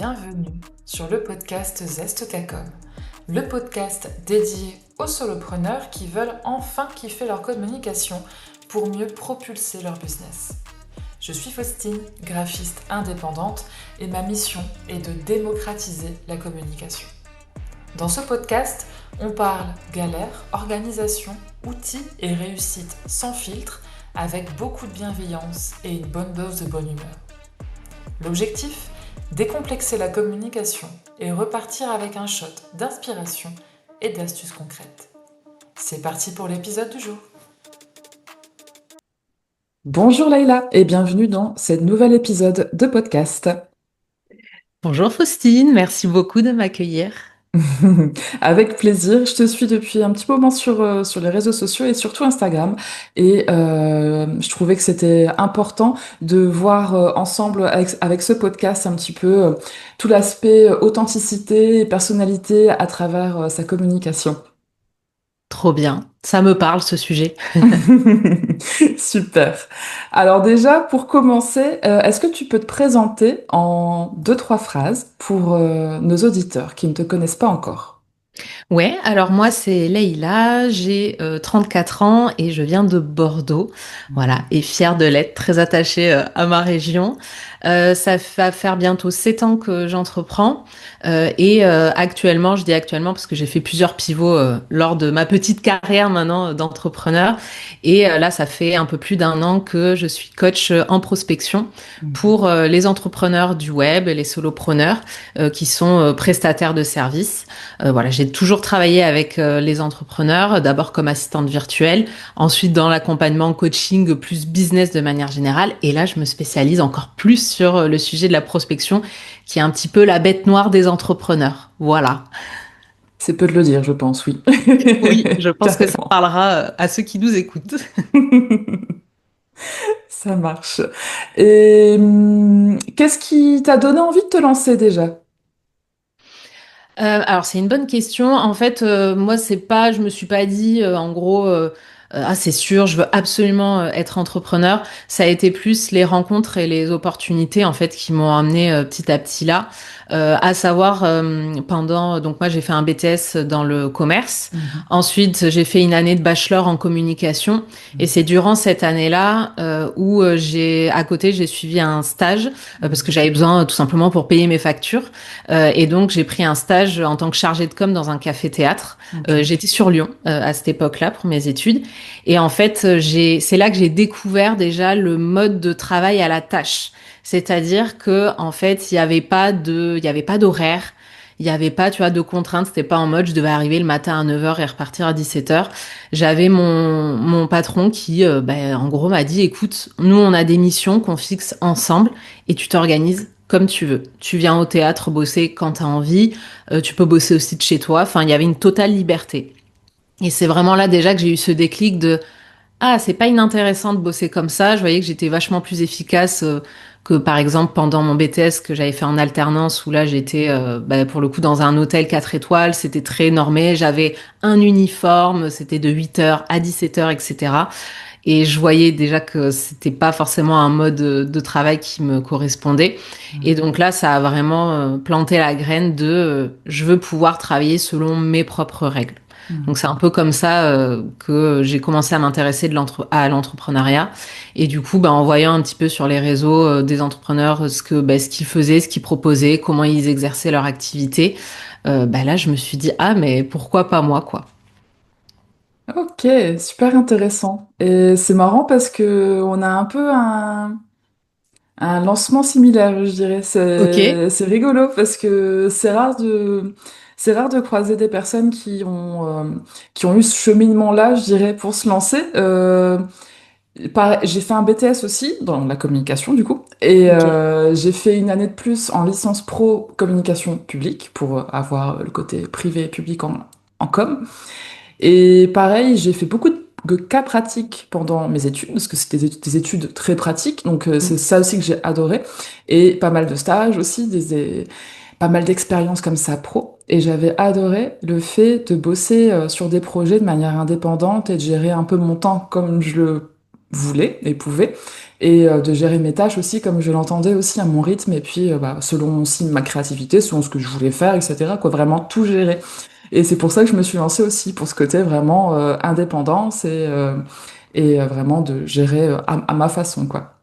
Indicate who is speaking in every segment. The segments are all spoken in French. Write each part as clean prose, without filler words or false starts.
Speaker 1: Bienvenue sur le podcast Zest.com, le podcast dédié aux solopreneurs qui veulent enfin kiffer leur communication pour mieux propulser leur business. Je suis Faustine, graphiste indépendante, et ma mission est de démocratiser la communication. Dans ce podcast, on parle galère, organisation, outils et réussite sans filtre, avec beaucoup de bienveillance et une bonne dose de bonne humeur. L'objectif ? Décomplexer la communication et repartir avec un shot d'inspiration et d'astuces concrètes. C'est parti pour l'épisode du jour. Bonjour Leïla et bienvenue dans ce nouvel épisode de podcast.
Speaker 2: Bonjour Faustine, merci beaucoup de m'accueillir.
Speaker 1: Avec plaisir, je te suis depuis un petit moment sur les réseaux sociaux et surtout Instagram. Et je trouvais que c'était important de voir ensemble avec ce podcast un petit peu tout l'aspect authenticité et personnalité à travers sa communication.
Speaker 2: Trop bien, ça me parle ce sujet.
Speaker 1: Super. Alors déjà, pour commencer, est-ce que tu peux te présenter en deux, trois phrases pour nos auditeurs qui ne te connaissent pas encore?
Speaker 2: Ouais, alors moi c'est Leïla, j'ai 34 ans et je viens de Bordeaux. Voilà, et fière de l'être, très attachée à ma région. Ça va faire bientôt 7 ans que j'entreprends actuellement, je dis actuellement parce que j'ai fait plusieurs pivots lors de ma petite carrière maintenant d'entrepreneur. Là, ça fait un peu plus d'un an que je suis coach en prospection pour les entrepreneurs du web, les solopreneurs qui sont prestataires de services. Voilà, j'ai toujours travaillé avec les entrepreneurs, d'abord comme assistante virtuelle, ensuite dans l'accompagnement coaching plus business de manière générale. Et là, je me spécialise encore plus sur le sujet de la prospection, qui est un petit peu la bête noire des entrepreneurs. Voilà.
Speaker 1: C'est peu de le dire, je pense, oui.
Speaker 2: Oui, je pense que ça
Speaker 1: Carrément.
Speaker 2: parlera à ceux qui nous écoutent.
Speaker 1: Ça marche. Et qu'est-ce qui t'a donné envie de te lancer déjà?
Speaker 2: Alors c'est une bonne question. En fait, moi c'est pas, je me suis pas dit en gros, ah c'est sûr, je veux absolument être entrepreneur. Ça a été plus les rencontres et les opportunités en fait qui m'ont amené petit à petit là. À savoir pendant, donc moi j'ai fait un BTS dans le commerce.
Speaker 1: Mhm.
Speaker 2: Ensuite j'ai fait une année de bachelor en communication et c'est durant cette année-là où j'ai à côté j'ai suivi un stage parce que j'avais besoin tout simplement pour payer mes factures. Et donc, j'ai pris un stage en tant que chargée de com dans un café-théâtre.
Speaker 1: Ok.
Speaker 2: J'étais sur Lyon à cette époque-là pour mes études. Et en fait, c'est là que j'ai découvert déjà le mode de travail à la tâche. C'est-à-dire que, en fait, il y avait pas d'horaire. Il y avait pas, tu vois, de contraintes. C'était pas en mode, je devais arriver le matin à 9 heures et repartir à 17 heures. J'avais mon patron qui, en gros, m'a dit, écoute, nous, on a des missions qu'on fixe ensemble et tu t'organises comme tu veux. Tu viens au théâtre bosser quand tu as envie, tu peux bosser aussi de chez toi. Enfin, il y avait une totale liberté. Et c'est vraiment là déjà que j'ai eu ce déclic de ah, c'est pas inintéressant de bosser comme ça. Je voyais que j'étais vachement plus efficace que par exemple pendant mon BTS que j'avais fait en alternance où là j'étais pour le coup dans un hôtel 4 étoiles, c'était très normé, j'avais un uniforme, c'était de 8 heures à 17 heures, etc. Et je voyais déjà que c'était pas forcément un mode de travail qui me correspondait. Et donc là, ça a vraiment planté la graine de je veux pouvoir travailler selon mes propres règles. Donc
Speaker 1: Mhm.
Speaker 2: c'est un peu comme ça que j'ai commencé à m'intéresser à l'entrepreneuriat. Et du coup, en voyant un petit peu sur les réseaux des entrepreneurs ce qu'ils faisaient, ce qu'ils proposaient, comment ils exerçaient leur activité, là je me suis dit ah mais pourquoi pas moi quoi.
Speaker 1: Ok, super intéressant. Et c'est marrant parce que on a un peu un lancement similaire, je dirais.
Speaker 2: Ok.
Speaker 1: C'est rigolo parce que c'est rare de croiser des personnes qui ont eu ce cheminement-là, je dirais, pour se lancer. J'ai fait un BTS aussi dans la communication, du coup, et
Speaker 2: Ok.
Speaker 1: j'ai fait une année de plus en licence pro communication publique pour avoir le côté privé et public en com. Et pareil, j'ai fait beaucoup de cas pratiques pendant mes études, parce que c'était des études très pratiques, donc c'est ça aussi que j'ai adoré. Et pas mal de stages aussi, pas mal d'expériences comme ça pro. Et j'avais adoré le fait de bosser sur des projets de manière indépendante et de gérer un peu mon temps comme je le voulais et pouvais.
Speaker 3: et de gérer mes tâches aussi comme je l'entendais aussi à mon rythme et puis selon aussi ma créativité, selon ce que je voulais faire, etc. quoi, vraiment tout gérer. Et c'est pour ça que je me suis lancée aussi pour ce côté vraiment indépendance et vraiment de gérer à ma façon quoi.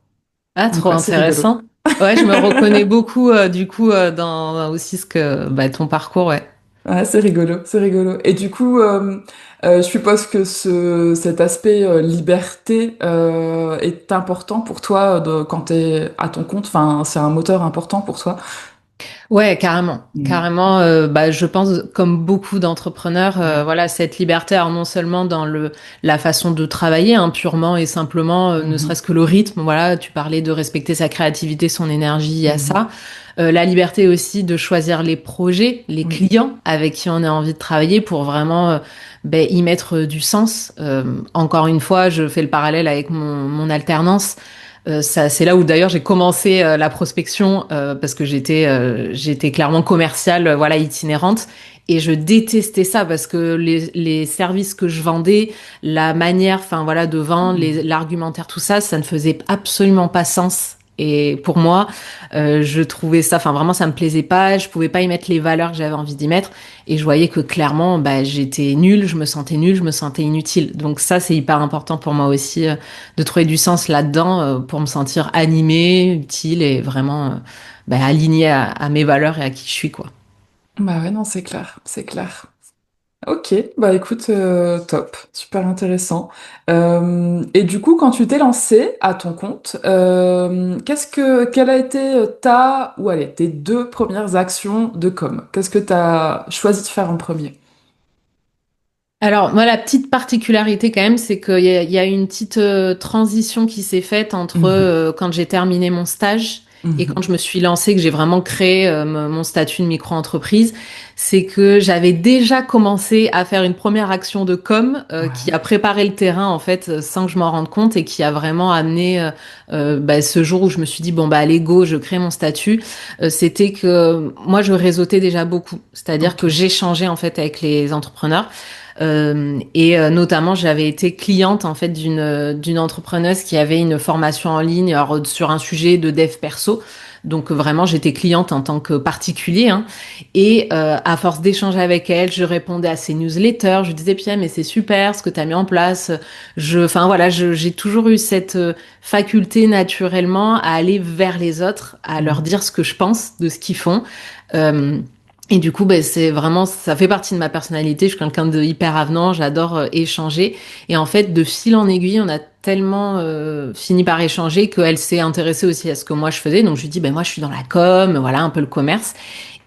Speaker 2: Ah,
Speaker 3: Donc
Speaker 2: trop
Speaker 3: ouais, c'est rigolo.
Speaker 2: intéressant. Ouais, je me reconnais beaucoup du coup dans aussi ce que ton parcours, ouais.
Speaker 3: Ouais, c'est rigolo, c'est rigolo. Et du coup, je suppose que cet aspect liberté est important pour toi quand t'es à ton compte. Enfin, c'est un moteur important pour toi.
Speaker 2: Ouais, carrément,
Speaker 3: Mm.
Speaker 2: carrément. Je pense comme beaucoup d'entrepreneurs, voilà, cette liberté, alors non seulement dans la façon de travailler, hein, purement et simplement, ne
Speaker 3: Mhm.
Speaker 2: serait-ce que le rythme. Voilà, tu parlais de respecter sa créativité, son énergie, à
Speaker 3: Mhm.
Speaker 2: ça. La liberté aussi de choisir les projets, les
Speaker 3: Oui.
Speaker 2: clients avec qui on a envie de travailler pour vraiment y mettre du sens. Encore une fois, je fais le parallèle avec mon alternance. Ça, c'est là où d'ailleurs j'ai commencé la prospection parce que j'étais clairement commerciale, voilà, itinérante. Et je détestais ça parce que les services que je vendais, la manière, enfin voilà, de vendre,
Speaker 3: Mhm.
Speaker 2: l'argumentaire, tout ça, ça ne faisait absolument pas sens. Et pour moi, je trouvais ça, enfin vraiment, ça me plaisait pas. Je pouvais pas y mettre les valeurs que j'avais envie d'y mettre. Et je voyais que clairement, j'étais nulle, je me sentais inutile. Donc ça, c'est hyper important pour moi aussi de trouver du sens là-dedans pour me sentir animée, utile et vraiment alignée à mes valeurs et à qui je suis, quoi.
Speaker 3: Bah ouais, non, c'est clair, c'est clair. Ok, bah écoute, top, super intéressant. Et du coup, quand tu t'es lancé à ton compte, quelle a été ou allez, tes deux premières actions de com? Qu'est-ce que tu as choisi de faire en premier?
Speaker 2: Alors, moi, la petite particularité quand même, c'est qu'il y a une petite transition qui s'est faite entre
Speaker 3: Mhm,
Speaker 2: quand j'ai terminé mon stage et
Speaker 3: mhm.
Speaker 2: quand je me suis lancée, que j'ai vraiment créé mon statut de micro-entreprise. C'est que j'avais déjà commencé à faire une première action de com qui
Speaker 3: Ouais.
Speaker 2: a préparé le terrain, en fait, sans que je m'en rende compte et qui a vraiment amené ce jour où je me suis dit, bon, bah, allez, go, je crée mon statut. C'était que moi, je réseautais déjà beaucoup. C'est-à-dire
Speaker 3: Ok.
Speaker 2: que j'échangeais, en fait, avec les entrepreneurs. Notamment, j'avais été cliente en fait d'une entrepreneuse qui avait une formation en ligne alors, sur un sujet de dev perso. Donc vraiment, j'étais cliente en tant que particulier. Hein. Et à force d'échanger avec elle, je répondais à ses newsletters. Je lui disais, Pierre, mais c'est super ce que tu as mis en place. Enfin voilà, j'ai toujours eu cette faculté naturellement à aller vers les autres, à leur
Speaker 3: Mhm.
Speaker 2: dire ce que je pense de ce qu'ils font. Euh, et du coup, c'est vraiment, ça fait partie de ma personnalité. Je suis quelqu'un de hyper avenant, j'adore échanger. Et en fait, de fil en aiguille, on a tellement fini par échanger qu'elle s'est intéressée aussi à ce que moi je faisais. Donc je lui dis, ben moi je suis dans la com, voilà, un peu le commerce.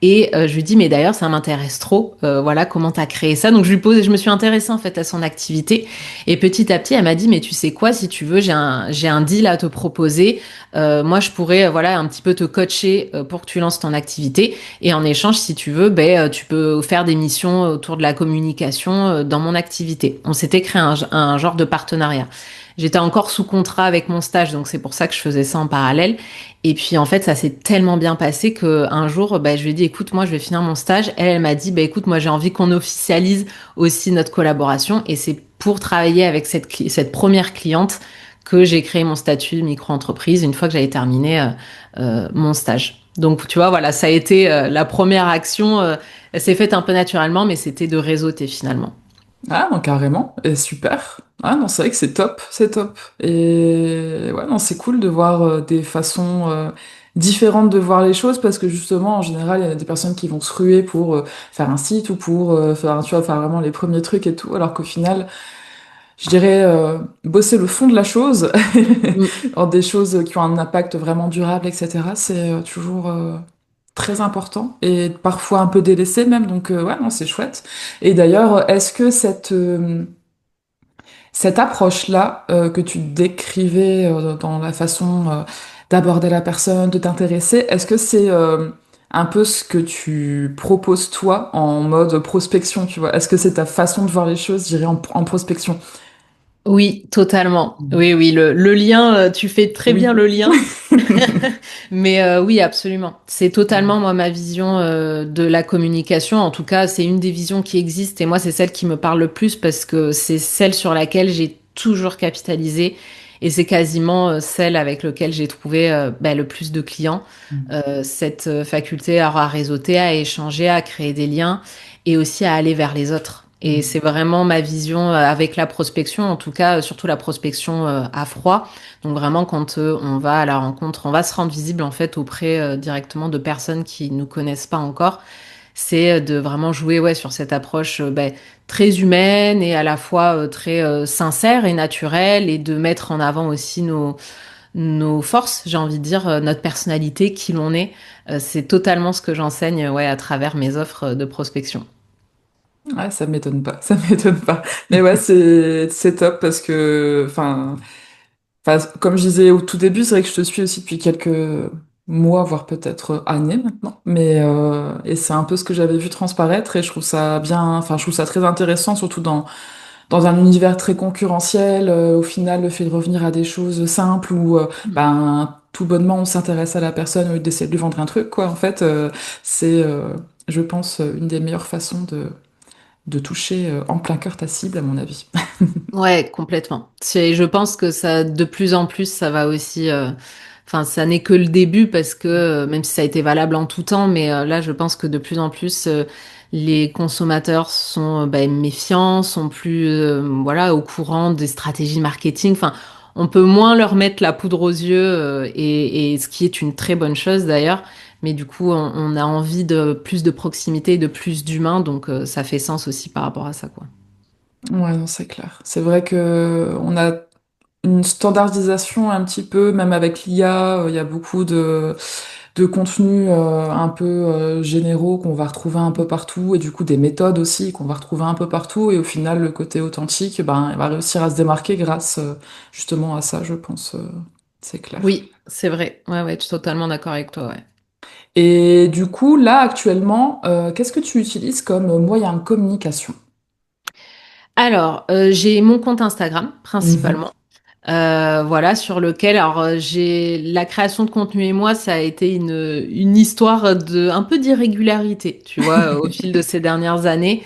Speaker 2: Et je lui dis, mais d'ailleurs, ça m'intéresse trop. Voilà, comment t'as créé ça? Donc je me suis intéressée en fait à son activité. Et petit à petit, elle m'a dit, mais tu sais quoi, si tu veux, j'ai un deal à te proposer. Moi, je pourrais, voilà, un petit peu te coacher pour que tu lances ton activité. Et en échange, si tu veux, tu peux faire des missions autour de la communication dans mon activité. On s'était créé un genre de partenariat. J'étais encore sous contrat avec mon stage, donc c'est pour ça que je faisais ça en parallèle. Et puis en fait, ça s'est tellement bien passé que un jour, je lui ai dit, écoute, moi, je vais finir mon stage. Elle m'a dit, écoute, moi, j'ai envie qu'on officialise aussi notre collaboration. Et c'est pour travailler avec cette première cliente que j'ai créé mon statut de micro-entreprise une fois que j'avais terminé mon stage. Donc, tu vois, voilà, ça a été la première action. Elle s'est faite un peu naturellement, mais c'était de réseauter finalement.
Speaker 3: Ah non, carrément, et super. Ah non, c'est vrai que c'est top, c'est top. Et ouais, non, c'est cool de voir des façons différentes de voir les choses parce que justement, en général, il y a des personnes qui vont se ruer pour faire un site ou pour faire, tu vois, faire vraiment les premiers trucs et tout, alors qu'au final, je dirais bosser le fond de la chose,
Speaker 2: Mm.
Speaker 3: dans des choses qui ont un impact vraiment durable, etc., c'est toujours très important et parfois un peu délaissé même, donc ouais, non, c'est chouette. Et d'ailleurs, est-ce que cette approche-là que tu décrivais dans la façon d'aborder la personne, de t'intéresser, est-ce que c'est un peu ce que tu proposes toi en mode prospection, tu vois? Est-ce que c'est ta façon de voir les choses, je dirais, en prospection?
Speaker 2: Oui, totalement.
Speaker 3: Mhm.
Speaker 2: Oui, oui, le lien, tu fais très bien
Speaker 3: Oui.
Speaker 2: le lien. Mais oui, absolument. C'est totalement, moi, ma vision de la communication. En tout cas, c'est une des visions qui existent. Et moi, c'est celle qui me parle le plus parce que c'est celle sur laquelle j'ai toujours capitalisé Et c'est quasiment celle avec laquelle j'ai trouvé le plus de clients. Cette faculté à réseauter, à échanger, à créer des liens et aussi à aller vers les autres. Et c'est vraiment ma vision avec la prospection, en tout cas, surtout la prospection à froid. Donc vraiment, quand on va à la rencontre, on va se rendre visible en fait auprès directement de personnes qui nous connaissent pas encore. C'est de vraiment jouer ouais, sur cette approche très humaine et à la fois très sincère et naturelle et de mettre en avant aussi nos forces, j'ai envie de dire, notre personnalité, qui l'on est. C'est totalement ce que j'enseigne ouais, à travers mes offres de prospection.
Speaker 3: Ouais, ça m'étonne pas, ça m'étonne pas. Mais ouais, c'est top parce que, comme je disais au tout début, c'est vrai que je te suis aussi depuis quelques mois, voire peut-être années maintenant. Mais et c'est un peu ce que j'avais vu transparaître et je trouve ça bien, enfin, je trouve ça très intéressant, surtout dans un univers très concurrentiel. Au final, le fait de revenir à des choses simples où, tout bonnement, on s'intéresse à la personne au lieu d'essayer de lui vendre un truc, quoi. En fait, c'est, je pense, une des meilleures façons de toucher en plein cœur ta cible, à mon avis.
Speaker 2: Ouais, complètement. Je pense que ça, de plus en plus, ça va aussi. Enfin, ça n'est que le début parce que même si ça a été valable en tout temps, mais là, je pense que de plus en plus, les consommateurs sont méfiants, sont plus voilà au courant des stratégies marketing. Enfin, on peut moins leur mettre la poudre aux yeux et ce qui est une très bonne chose d'ailleurs. Mais du coup, on a envie de plus de proximité, de plus d'humain, donc ça fait sens aussi par rapport à ça, quoi.
Speaker 3: Ouais, non, c'est clair. C'est vrai que on a une standardisation un petit peu, même avec l'IA, il y a beaucoup de contenus un peu généraux qu'on va retrouver un peu partout, et du coup des méthodes aussi qu'on va retrouver un peu partout, et au final le côté authentique, ben, il va réussir à se démarquer grâce justement à ça, je pense, c'est clair.
Speaker 2: Oui, c'est vrai. Ouais, ouais, je suis totalement d'accord avec toi, ouais.
Speaker 3: Et du coup, là actuellement, qu'est-ce que tu utilises comme moyen de communication?
Speaker 2: Alors, j'ai mon compte Instagram,
Speaker 3: Mhm.
Speaker 2: principalement. Voilà, sur lequel, alors, j'ai la création de contenu et moi, ça a été une histoire de un peu d'irrégularité, tu vois, au fil de ces dernières années.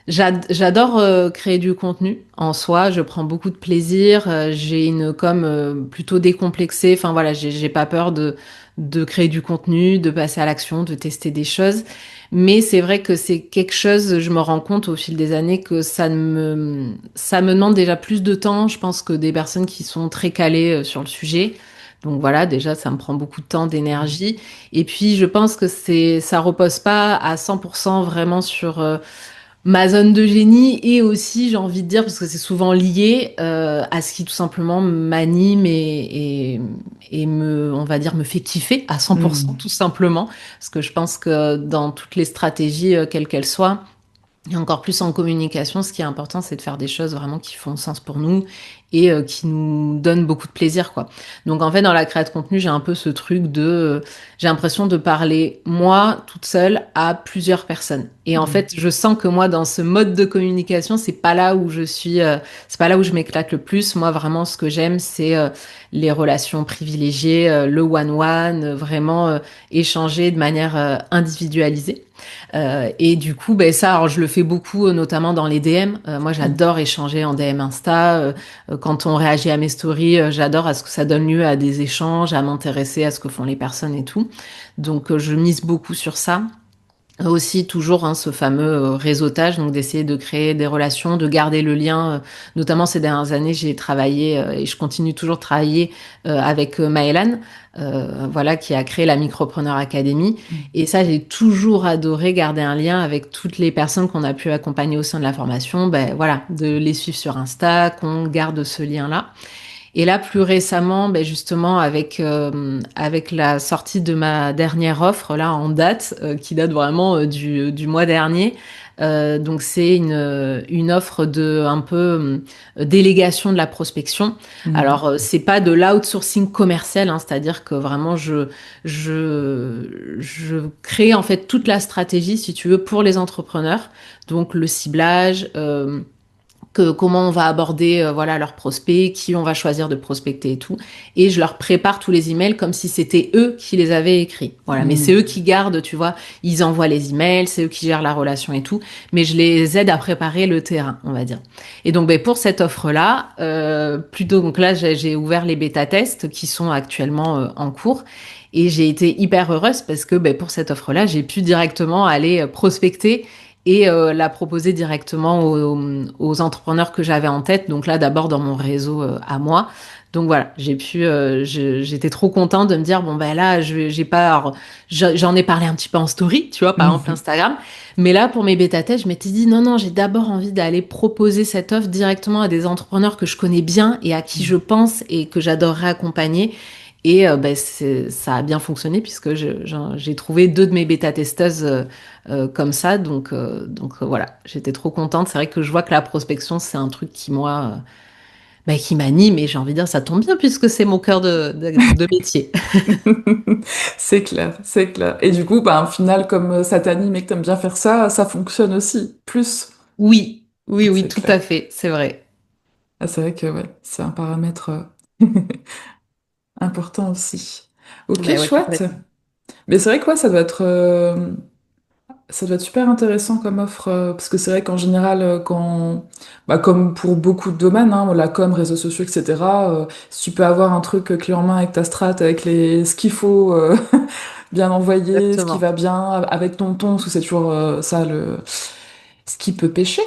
Speaker 2: J'adore créer du contenu en soi, je prends beaucoup de plaisir, j'ai une com plutôt décomplexée, enfin voilà, j'ai pas peur de créer du contenu, de passer à l'action, de tester des choses. Mais c'est vrai que c'est quelque chose, je me rends compte au fil des années que ça me demande déjà plus de temps, je pense, que des personnes qui sont très calées sur le sujet. Donc voilà, déjà, ça me prend beaucoup de temps, d'énergie. Et puis, je pense que ça repose pas à 100% vraiment sur ma zone de génie et aussi, j'ai envie de dire, parce que c'est souvent lié à ce qui tout simplement m'anime et on va dire, me fait kiffer à 100%,
Speaker 3: Mhm.
Speaker 2: tout simplement. Parce que je pense que dans toutes les stratégies, quelles qu'elles soient, et encore plus en communication, ce qui est important, c'est de faire des choses vraiment qui font sens pour nous et qui nous donnent beaucoup de plaisir, quoi. Donc en fait, dans la création de contenu, j'ai un peu ce truc j'ai l'impression de parler moi toute seule à plusieurs personnes. Et en
Speaker 3: Mhm.
Speaker 2: fait, je sens que moi, dans ce mode de communication, c'est pas là où je suis, c'est pas là où je m'éclate le plus. Moi, vraiment, ce que j'aime, c'est les relations privilégiées, le one-one, vraiment échanger de manière individualisée. Et du coup, ben ça, alors je le fais beaucoup, notamment dans les DM. Moi, j'adore échanger en DM Insta. Quand on réagit à mes stories, j'adore à ce que ça donne lieu à des échanges, à m'intéresser à ce que font les personnes et tout. Donc, je mise beaucoup sur ça. Aussi, toujours hein, ce fameux réseautage, donc d'essayer de créer des relations, de garder le lien. Notamment ces dernières années, j'ai travaillé et je continue toujours de travailler avec Maëlan, voilà, qui a créé la Micropreneur Academy.
Speaker 3: Mhm.
Speaker 2: Et ça, j'ai toujours adoré garder un lien avec toutes les personnes qu'on a pu accompagner au sein de la formation. Ben voilà, de les suivre sur Insta, qu'on garde ce lien-là. Et là, plus récemment, ben justement, avec la sortie de ma dernière offre, là, en date, qui date vraiment du mois dernier, donc c'est une offre de un peu délégation de la prospection.
Speaker 3: Mhm.
Speaker 2: Alors, c'est pas de l'outsourcing commercial, hein, c'est-à-dire que vraiment, je crée en fait toute la stratégie, si tu veux, pour les entrepreneurs. Donc, le ciblage, que comment on va aborder voilà leurs prospects, qui on va choisir de prospecter et tout. Et je leur prépare tous les emails comme si c'était eux qui les avaient écrits. Voilà, mais c'est eux qui gardent, tu vois, ils envoient les emails, c'est eux qui gèrent la relation et tout. Mais je les aide à préparer le terrain, on va dire. Et donc, ben, pour cette offre-là, plutôt donc là, j'ai ouvert les bêta-tests qui sont actuellement en cours. Et j'ai été hyper heureuse parce que ben, pour cette offre-là, j'ai pu directement aller prospecter et la proposer directement aux entrepreneurs que j'avais en tête. Donc là, d'abord dans mon réseau à moi. Donc voilà, j'étais trop contente de me dire bon ben là, j'ai pas, alors, j'en ai parlé un petit peu en story, tu vois, par exemple
Speaker 3: Mhm.
Speaker 2: Instagram. Mais là, pour mes bêta-tests, je m'étais dit non non, j'ai d'abord envie d'aller proposer cette offre directement à des entrepreneurs que je connais bien et à qui je pense et que j'adorerais accompagner. Et ben, ça a bien fonctionné puisque j'ai trouvé 2 de mes bêta-testeuses comme ça. Donc voilà, j'étais trop contente. C'est vrai que je vois que la prospection, c'est un truc qui, moi, bah, qui m'anime et j'ai envie de dire, ça tombe bien puisque c'est mon cœur de métier.
Speaker 3: C'est clair, c'est clair. Et du coup, bah, au final, comme ça t'anime et que t'aimes bien faire ça, ça fonctionne aussi. Plus,
Speaker 2: Oui, oui, oui,
Speaker 3: c'est
Speaker 2: tout
Speaker 3: clair.
Speaker 2: à fait, c'est vrai.
Speaker 3: Ah, c'est vrai que ouais, c'est un paramètre important aussi. Ok,
Speaker 2: Ben ouais,
Speaker 3: chouette.
Speaker 2: complètement.
Speaker 3: Mais c'est vrai que ouais, ça doit être super intéressant comme offre, parce que c'est vrai qu'en général, bah, comme pour beaucoup de domaines, hein, la com, réseaux sociaux, etc., si tu peux avoir un truc clé en main avec ta strat, avec ce qu'il faut bien envoyer, ce qui
Speaker 2: Exactement.
Speaker 3: va bien avec ton ton, parce que c'est toujours ça ce qui peut pêcher.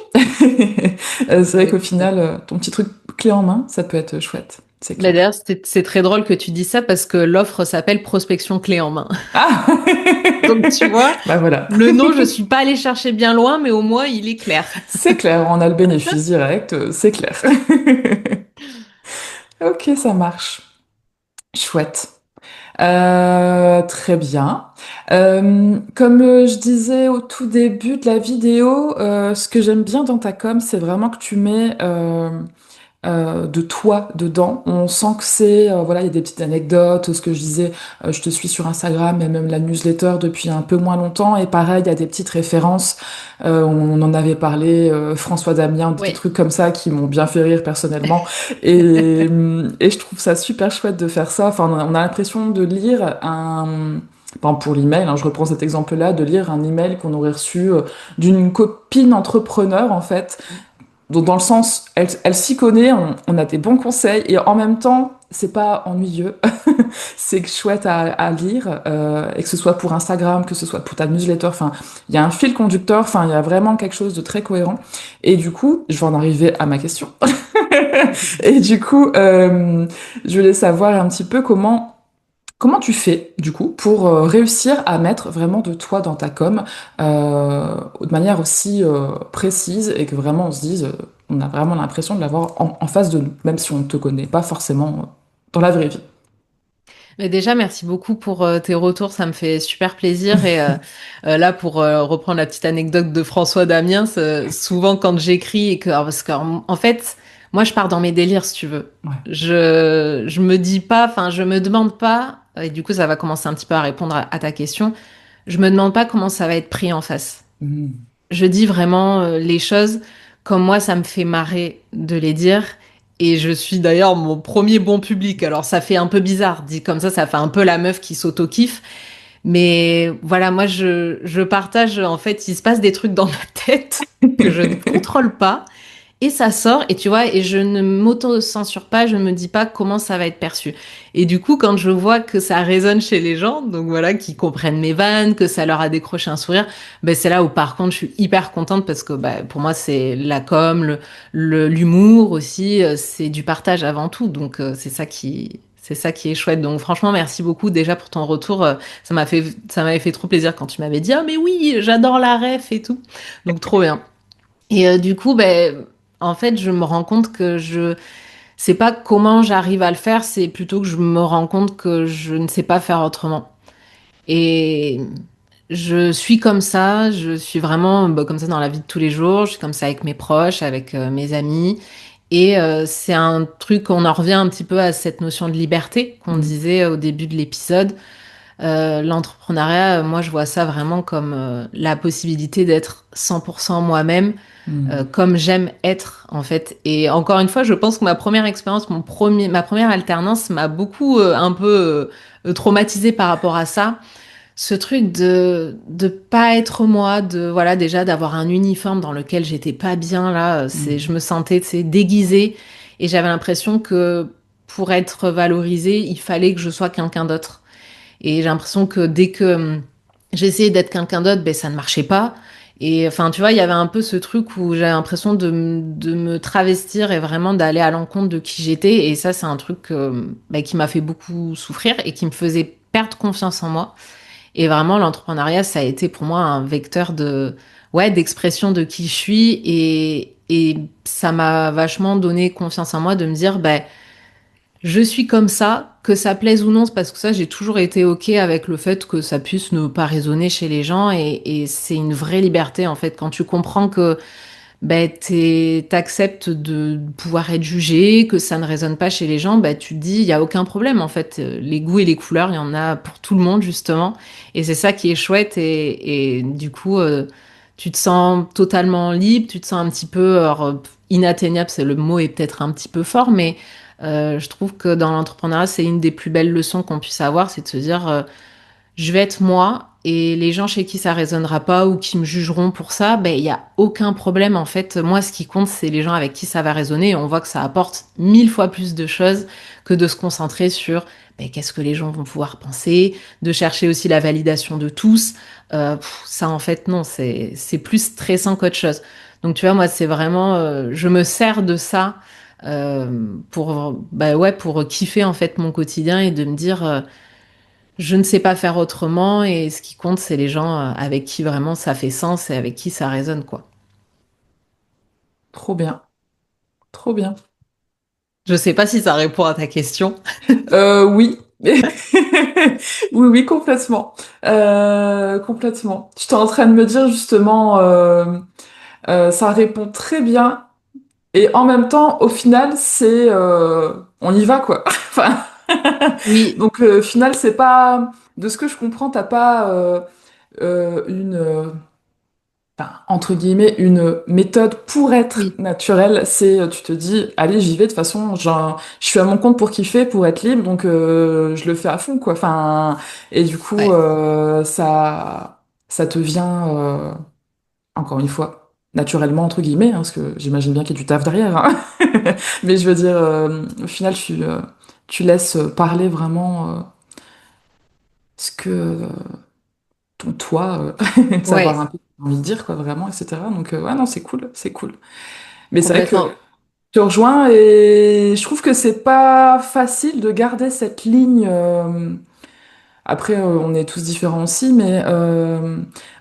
Speaker 3: C'est vrai
Speaker 2: Oui,
Speaker 3: qu'au final, ton petit truc clé en main, ça peut être chouette, c'est
Speaker 2: bah,
Speaker 3: clair.
Speaker 2: d'ailleurs, c'est très drôle que tu dis ça parce que l'offre s'appelle prospection clé en main.
Speaker 3: Ah!
Speaker 2: Donc tu vois,
Speaker 3: Bah voilà.
Speaker 2: le nom, je suis pas allée chercher bien loin, mais au moins il est clair.
Speaker 3: C'est clair, on a le bénéfice direct, c'est clair. Ok, ça marche. Chouette. Très bien. Comme je disais au tout début de la vidéo, ce que j'aime bien dans ta com, c'est vraiment que tu mets de toi dedans. On sent que c'est, voilà, il y a des petites anecdotes, ce que je disais, je te suis sur Instagram et même la newsletter depuis un peu moins longtemps. Et pareil, il y a des petites références. On en avait parlé, François Damien, des
Speaker 2: Oui.
Speaker 3: trucs comme ça qui m'ont bien fait rire personnellement. Et je trouve ça super chouette de faire ça. Enfin, on a l'impression de lire un... Par exemple, pour l'email, hein, je reprends cet exemple-là, de lire un email qu'on aurait reçu d'une copine entrepreneur, en fait, donc dans le sens, elle s'y connaît, on a des bons conseils et en même temps, c'est pas ennuyeux, c'est chouette à lire, et que ce soit pour Instagram, que ce soit pour ta newsletter, enfin, il y a un fil conducteur, enfin, il y a vraiment quelque chose de très cohérent. Et du coup, je vais en arriver à ma question. Et du coup, je voulais savoir un petit peu comment tu fais, du coup, pour réussir à mettre vraiment de toi dans ta com de manière aussi précise et que vraiment on se dise, on a vraiment l'impression de l'avoir en face de nous, même si on ne te connaît pas forcément dans la vraie vie.
Speaker 2: Mais déjà, merci beaucoup pour tes retours, ça me fait super plaisir. Et là, pour reprendre la petite anecdote de François Damiens, souvent quand j'écris et que, alors, parce qu'en en fait, moi, je pars dans mes délires, si tu veux.
Speaker 3: Ouais.
Speaker 2: Je me dis pas, enfin, je me demande pas, et du coup, ça va commencer un petit peu à répondre à ta question. Je me demande pas comment ça va être pris en face.
Speaker 3: Mhm.
Speaker 2: Je dis vraiment les choses comme moi, ça me fait marrer de les dire. Et je suis d'ailleurs mon premier bon public. Alors ça fait un peu bizarre, dit comme ça fait un peu la meuf qui s'auto-kiffe. Mais voilà, moi je partage, en fait, il se passe des trucs dans ma tête que je ne contrôle pas. Et ça sort, et tu vois, et je ne m'auto-censure pas, je ne me dis pas comment ça va être perçu. Et du coup, quand je vois que ça résonne chez les gens, donc voilà, qui comprennent mes vannes, que ça leur a décroché un sourire, ben c'est là où par contre je suis hyper contente parce que bah, pour moi c'est la com, l'humour aussi, c'est du partage avant tout. Donc c'est ça qui est chouette. Donc franchement, merci beaucoup déjà pour ton retour. Ça m'avait fait trop plaisir quand tu m'avais dit ah mais oui, j'adore la ref et tout. Donc trop bien. Et du coup, ben, en fait, je me rends compte que c'est pas comment j'arrive à le faire, c'est plutôt que je me rends compte que je ne sais pas faire autrement. Et je suis comme ça, je suis vraiment bah, comme ça dans la vie de tous les jours, je suis comme ça avec mes proches, avec mes amis. Et c'est un truc, on en revient un petit peu à cette notion de liberté qu'on
Speaker 3: Mhm.
Speaker 2: disait au début de l'épisode. L'entrepreneuriat, moi, je vois ça vraiment comme la possibilité d'être 100% moi-même,
Speaker 3: Hmm.
Speaker 2: comme j'aime être, en fait. Et encore une fois, je pense que ma première expérience, ma première alternance m'a beaucoup un peu traumatisée par rapport à ça. Ce truc de pas être moi, de voilà déjà d'avoir un uniforme dans lequel j'étais pas bien là, je
Speaker 3: Hmm.
Speaker 2: me sentais déguisée et j'avais l'impression que pour être valorisée, il fallait que je sois quelqu'un d'autre. Et j'ai l'impression que dès que j'essayais d'être quelqu'un d'autre, ben ça ne marchait pas. Et enfin, tu vois, il y avait un peu ce truc où j'avais l'impression de me travestir et vraiment d'aller à l'encontre de qui j'étais. Et ça, c'est un truc ben, qui m'a fait beaucoup souffrir et qui me faisait perdre confiance en moi. Et vraiment, l'entrepreneuriat, ça a été pour moi un vecteur ouais, d'expression de qui je suis. Et ça m'a vachement donné confiance en moi de me dire, ben, je suis comme ça, que ça plaise ou non, c'est parce que ça, j'ai toujours été OK avec le fait que ça puisse ne pas résonner chez les gens. Et c'est une vraie liberté, en fait, quand tu comprends que ben, t'acceptes de pouvoir être jugé, que ça ne résonne pas chez les gens, ben, tu te dis, il n'y a aucun problème, en fait. Les goûts et les couleurs, il y en a pour tout le monde, justement. Et c'est ça qui est chouette. Et du coup, tu te sens totalement libre, tu te sens un petit peu, alors, inatteignable, c'est le mot est peut-être un petit peu fort, mais je trouve que dans l'entrepreneuriat, c'est une des plus belles leçons qu'on puisse avoir, c'est de se dire, je vais être moi et les gens chez qui ça résonnera pas ou qui me jugeront pour ça, ben il y a aucun problème en fait. Moi, ce qui compte, c'est les gens avec qui ça va résonner et on voit que ça apporte 1000 fois plus de choses que de se concentrer sur ben, qu'est-ce que les gens vont pouvoir penser, de chercher aussi la validation de tous. Ça en fait non, c'est plus stressant qu'autre chose. Donc tu vois, moi c'est vraiment, je me sers de ça pour bah ouais pour kiffer en fait mon quotidien et de me dire je ne sais pas faire autrement et ce qui compte, c'est les gens avec qui vraiment ça fait sens et avec qui ça résonne, quoi.
Speaker 3: Trop bien, trop bien.
Speaker 2: Je sais pas si ça répond à ta question.
Speaker 3: Oui. Oui, oui, complètement. Complètement. J'étais en train de me dire justement, ça répond très bien. Et en même temps, au final, on y va, quoi. Enfin,
Speaker 2: Oui,
Speaker 3: donc, au final, c'est pas, de ce que je comprends, t'as pas une, enfin, entre guillemets, une méthode pour être
Speaker 2: oui,
Speaker 3: naturelle. Tu te dis, allez, j'y vais. De toute façon, genre, je suis à mon compte pour kiffer, pour être libre, donc je le fais à fond, quoi. Enfin, et du coup,
Speaker 2: ouais,
Speaker 3: ça te vient, encore une fois, naturellement, entre guillemets, hein, parce que j'imagine bien qu'il y a du taf derrière, hein. Mais je veux dire, au final, tu laisses parler vraiment ce que ton toi, savoir un
Speaker 2: ouais,
Speaker 3: peu ce que t'as envie de dire, quoi, vraiment, etc. Donc, ouais, non, c'est cool, c'est cool. Mais c'est vrai que
Speaker 2: complètement.
Speaker 3: je te rejoins et je trouve que c'est pas facile de garder cette ligne. Après, on est tous différents aussi, mais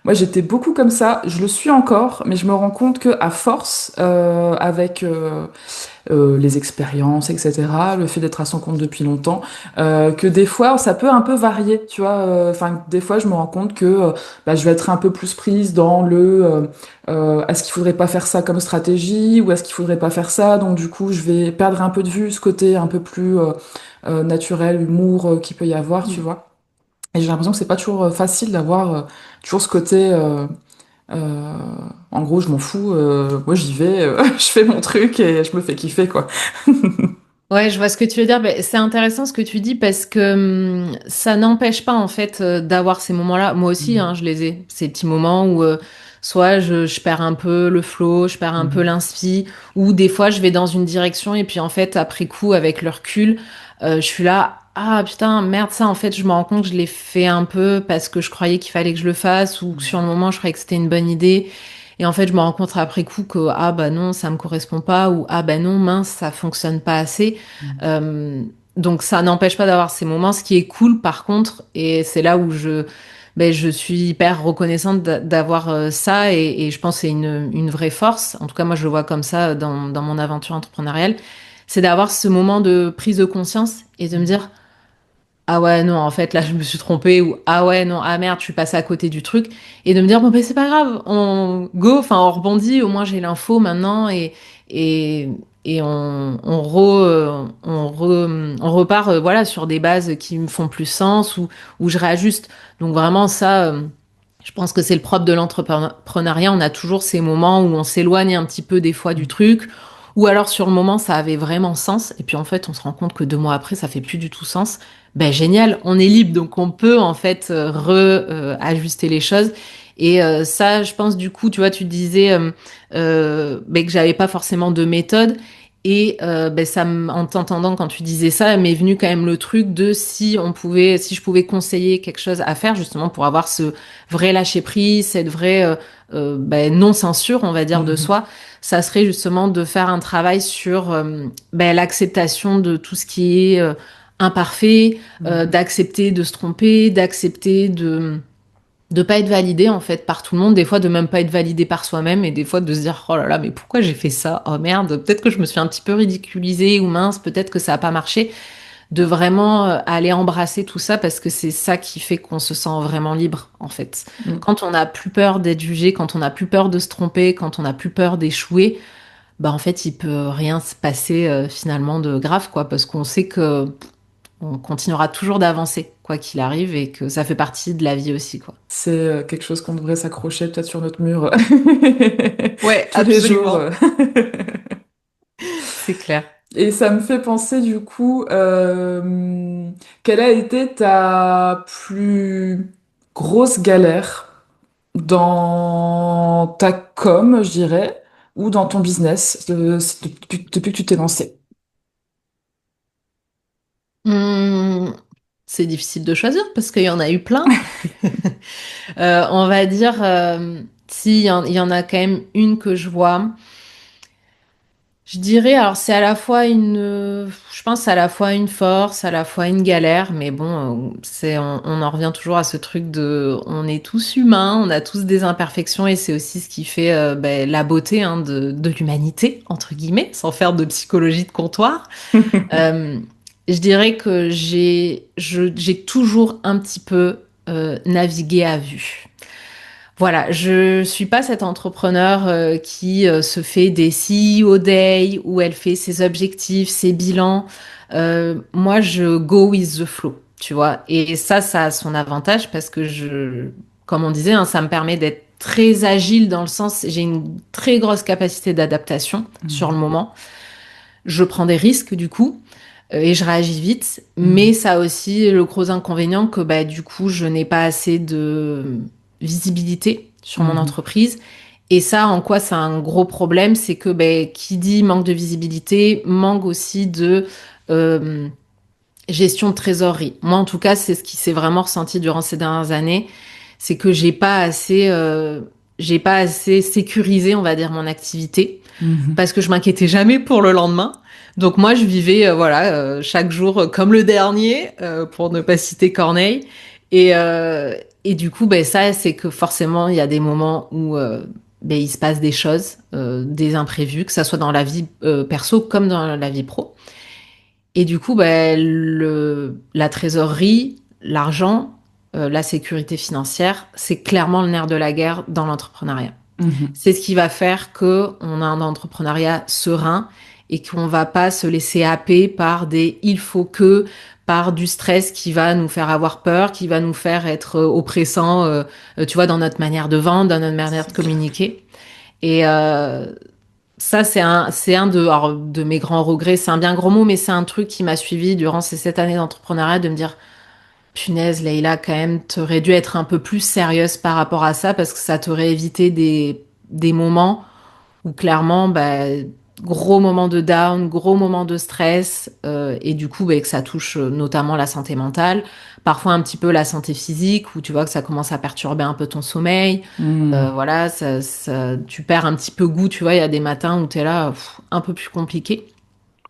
Speaker 3: moi j'étais beaucoup comme ça. Je le suis encore, mais je me rends compte que à force, avec les expériences, etc., le fait d'être à son compte depuis longtemps, que des fois ça peut un peu varier, tu vois. Enfin, des fois je me rends compte que bah, je vais être un peu plus prise dans est-ce qu'il faudrait pas faire ça comme stratégie ou est-ce qu'il faudrait pas faire ça, donc du coup je vais perdre un peu de vue ce côté un peu plus naturel, humour qu'il peut y avoir, tu
Speaker 2: Mm.
Speaker 3: vois. Et j'ai l'impression que c'est pas toujours facile d'avoir toujours ce côté. Euh, En gros, je m'en fous. Moi, j'y vais. Je fais mon truc et je me fais kiffer, quoi.
Speaker 2: Ouais, je vois ce que tu veux dire. Ben, c'est intéressant ce que tu dis parce que ça n'empêche pas en fait d'avoir ces moments-là. Moi aussi, hein,
Speaker 3: Mhm.
Speaker 2: je les ai. Ces petits moments où soit je perds un peu le flow, je perds un peu
Speaker 3: Mhm.
Speaker 2: l'inspi, ou des fois je vais dans une direction et puis en fait après coup avec le recul, je suis là. Ah putain, merde, ça en fait je me rends compte que je l'ai fait un peu parce que je croyais qu'il fallait que je le fasse ou que sur le moment je croyais que c'était une bonne idée. Et en fait, je me rends compte après coup que ah bah non, ça me correspond pas ou ah bah non, mince, ça fonctionne pas assez.
Speaker 3: Mhm.
Speaker 2: Euh, donc ça n'empêche pas d'avoir ces moments. Ce qui est cool par contre, et c'est là où je suis hyper reconnaissante d'avoir ça et je pense que c'est une vraie force. En tout cas, moi je le vois comme ça dans mon aventure entrepreneuriale, c'est d'avoir ce moment de prise de conscience et de me dire ah ouais, non, en fait, là, je me suis trompée, ou ah ouais, non, ah merde, je suis passée à côté du truc, et de me dire, bon, ben, c'est pas grave, on go, enfin, on rebondit, au moins j'ai l'info maintenant, et, et on repart, voilà, sur des bases qui me font plus sens, ou je réajuste. Donc vraiment, ça, je pense que c'est le propre de l'entrepreneuriat, on a toujours ces moments où on s'éloigne un petit peu des fois du truc, ou alors sur le moment, ça avait vraiment sens, et puis en fait, on se rend compte que 2 mois après, ça fait plus du tout sens. Ben génial, on est libre, donc on peut en fait ajuster les choses. Et ça, je pense du coup, tu vois, tu disais ben, que j'avais pas forcément de méthode. Et ben en t'entendant quand tu disais ça, m'est venu quand même le truc de si je pouvais conseiller quelque chose à faire justement pour avoir ce vrai lâcher prise, cette vraie ben, non censure, on va dire, de
Speaker 3: Mhm.
Speaker 2: soi, ça serait justement de faire un travail sur ben, l'acceptation de tout ce qui est imparfait,
Speaker 3: Mhm.
Speaker 2: d'accepter de se tromper, d'accepter de pas être validé en fait par tout le monde, des fois de même pas être validé par soi-même et des fois de se dire oh là là mais pourquoi j'ai fait ça, oh merde, peut-être que je me suis un petit peu ridiculisée ou mince, peut-être que ça a pas marché, de vraiment aller embrasser tout ça parce que c'est ça qui fait qu'on se sent vraiment libre en fait.
Speaker 3: Mhm.
Speaker 2: Quand on n'a plus peur d'être jugé, quand on n'a plus peur de se tromper, quand on n'a plus peur d'échouer, bah en fait il peut rien se passer finalement de grave quoi parce qu'on sait que on continuera toujours d'avancer, quoi qu'il arrive, et que ça fait partie de la vie aussi, quoi.
Speaker 3: C'est quelque chose qu'on devrait s'accrocher peut-être sur notre mur
Speaker 2: Ouais,
Speaker 3: tous les jours.
Speaker 2: absolument. C'est clair.
Speaker 3: Et ça me fait penser du coup, quelle a été ta plus grosse galère dans ta com, je dirais, ou dans ton business depuis que tu t'es lancé?
Speaker 2: Hum, c'est difficile de choisir parce qu'il y en a eu plein. On va dire, si, il y en a quand même une que je vois. Je dirais, alors c'est à la fois je pense à la fois une force, à la fois une galère, mais bon, on en revient toujours à ce truc de, on est tous humains, on a tous des imperfections et c'est aussi ce qui fait ben, la beauté hein, de l'humanité entre guillemets, sans faire de psychologie de comptoir. Euh, je dirais que j'ai toujours un petit peu navigué à vue. Voilà, je suis pas cet entrepreneur qui se fait des CEO Day où elle fait ses objectifs, ses bilans. Moi, je go with the flow, tu vois. Et ça a son avantage parce que comme on disait, hein, ça me permet d'être très agile dans le sens, j'ai une très grosse capacité d'adaptation sur le
Speaker 3: Mhm.
Speaker 2: moment. Je prends des risques du coup et je réagis vite, mais
Speaker 3: Mhm.
Speaker 2: ça a aussi le gros inconvénient que bah, du coup, je n'ai pas assez de visibilité sur mon
Speaker 3: Mhm.
Speaker 2: entreprise. Et ça, en quoi c'est un gros problème, c'est que ben, qui dit manque de visibilité, manque aussi de euh, gestion de trésorerie. Moi, en tout cas, c'est ce qui s'est vraiment ressenti durant ces dernières années, c'est que j'ai pas assez sécurisé, on va dire, mon activité
Speaker 3: Mhm.
Speaker 2: parce que je m'inquiétais jamais pour le lendemain. Donc moi, je vivais voilà chaque jour comme le dernier, pour ne pas citer Corneille. Et du coup, ben ça, c'est que forcément, il y a des moments où ben, il se passe des choses, des imprévus, que ça soit dans la vie perso comme dans la vie pro. Et du coup, ben, la trésorerie, l'argent, la sécurité financière, c'est clairement le nerf de la guerre dans l'entrepreneuriat.
Speaker 3: Mhm.
Speaker 2: C'est ce qui va faire que on a un entrepreneuriat serein et qu'on va pas se laisser happer par des il faut que, par du stress qui va nous faire avoir peur, qui va nous faire être oppressant, tu vois, dans notre manière de vendre, dans notre manière de
Speaker 3: C'est clair.
Speaker 2: communiquer. Et ça, c'est un alors, de mes grands regrets. C'est un bien gros mot, mais c'est un truc qui m'a suivi durant ces 7 années d'entrepreneuriat de me dire, punaise, Leïla, quand même, t'aurais dû être un peu plus sérieuse par rapport à ça parce que ça t'aurait évité des moments où clairement, bah, gros moment de down, gros moment de stress, et du coup, bah, que ça touche notamment la santé mentale, parfois un petit peu la santé physique, où tu vois que ça commence à perturber un peu ton sommeil.
Speaker 3: Mhm.
Speaker 2: Voilà, tu perds un petit peu goût, tu vois, il y a des matins où tu es là, un peu plus compliqué.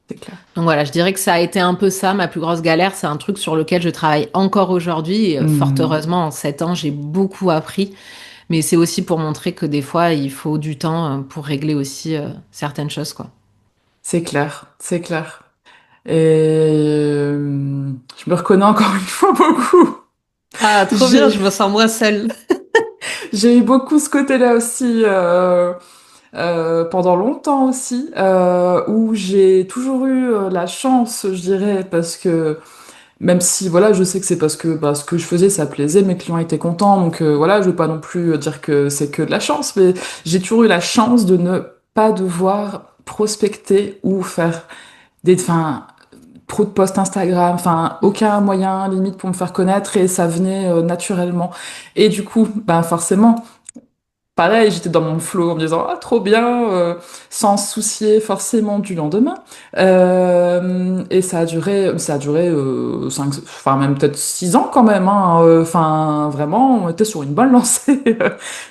Speaker 3: C'est clair.
Speaker 2: Donc voilà, je dirais que ça a été un peu ça, ma plus grosse galère. C'est un truc sur lequel je travaille encore aujourd'hui. Et, fort
Speaker 3: Mhm.
Speaker 2: heureusement, en 7 ans, j'ai beaucoup appris. Mais c'est aussi pour montrer que des fois, il faut du temps pour régler aussi certaines choses, quoi.
Speaker 3: C'est clair, c'est clair. Je me reconnais encore une fois beaucoup.
Speaker 2: Ah, trop bien,
Speaker 3: J'ai,
Speaker 2: je me sens moins seule.
Speaker 3: j'ai eu beaucoup ce côté-là aussi pendant longtemps aussi, où j'ai toujours eu la chance, je dirais, parce que même si voilà, je sais que c'est parce que bah, ce que je faisais, ça plaisait, mes clients étaient contents, donc voilà, je veux pas non plus dire que c'est que de la chance, mais j'ai toujours eu la chance de ne pas devoir prospecter ou faire enfin, trop de posts Instagram, enfin, aucun moyen limite pour me faire connaître et ça venait naturellement. Et du coup, ben forcément, pareil, j'étais dans mon flow en me disant, ah, trop bien, sans se soucier forcément du lendemain. Et ça a duré enfin, même peut-être 6 ans quand même, hein. Enfin, vraiment, on était sur une bonne lancée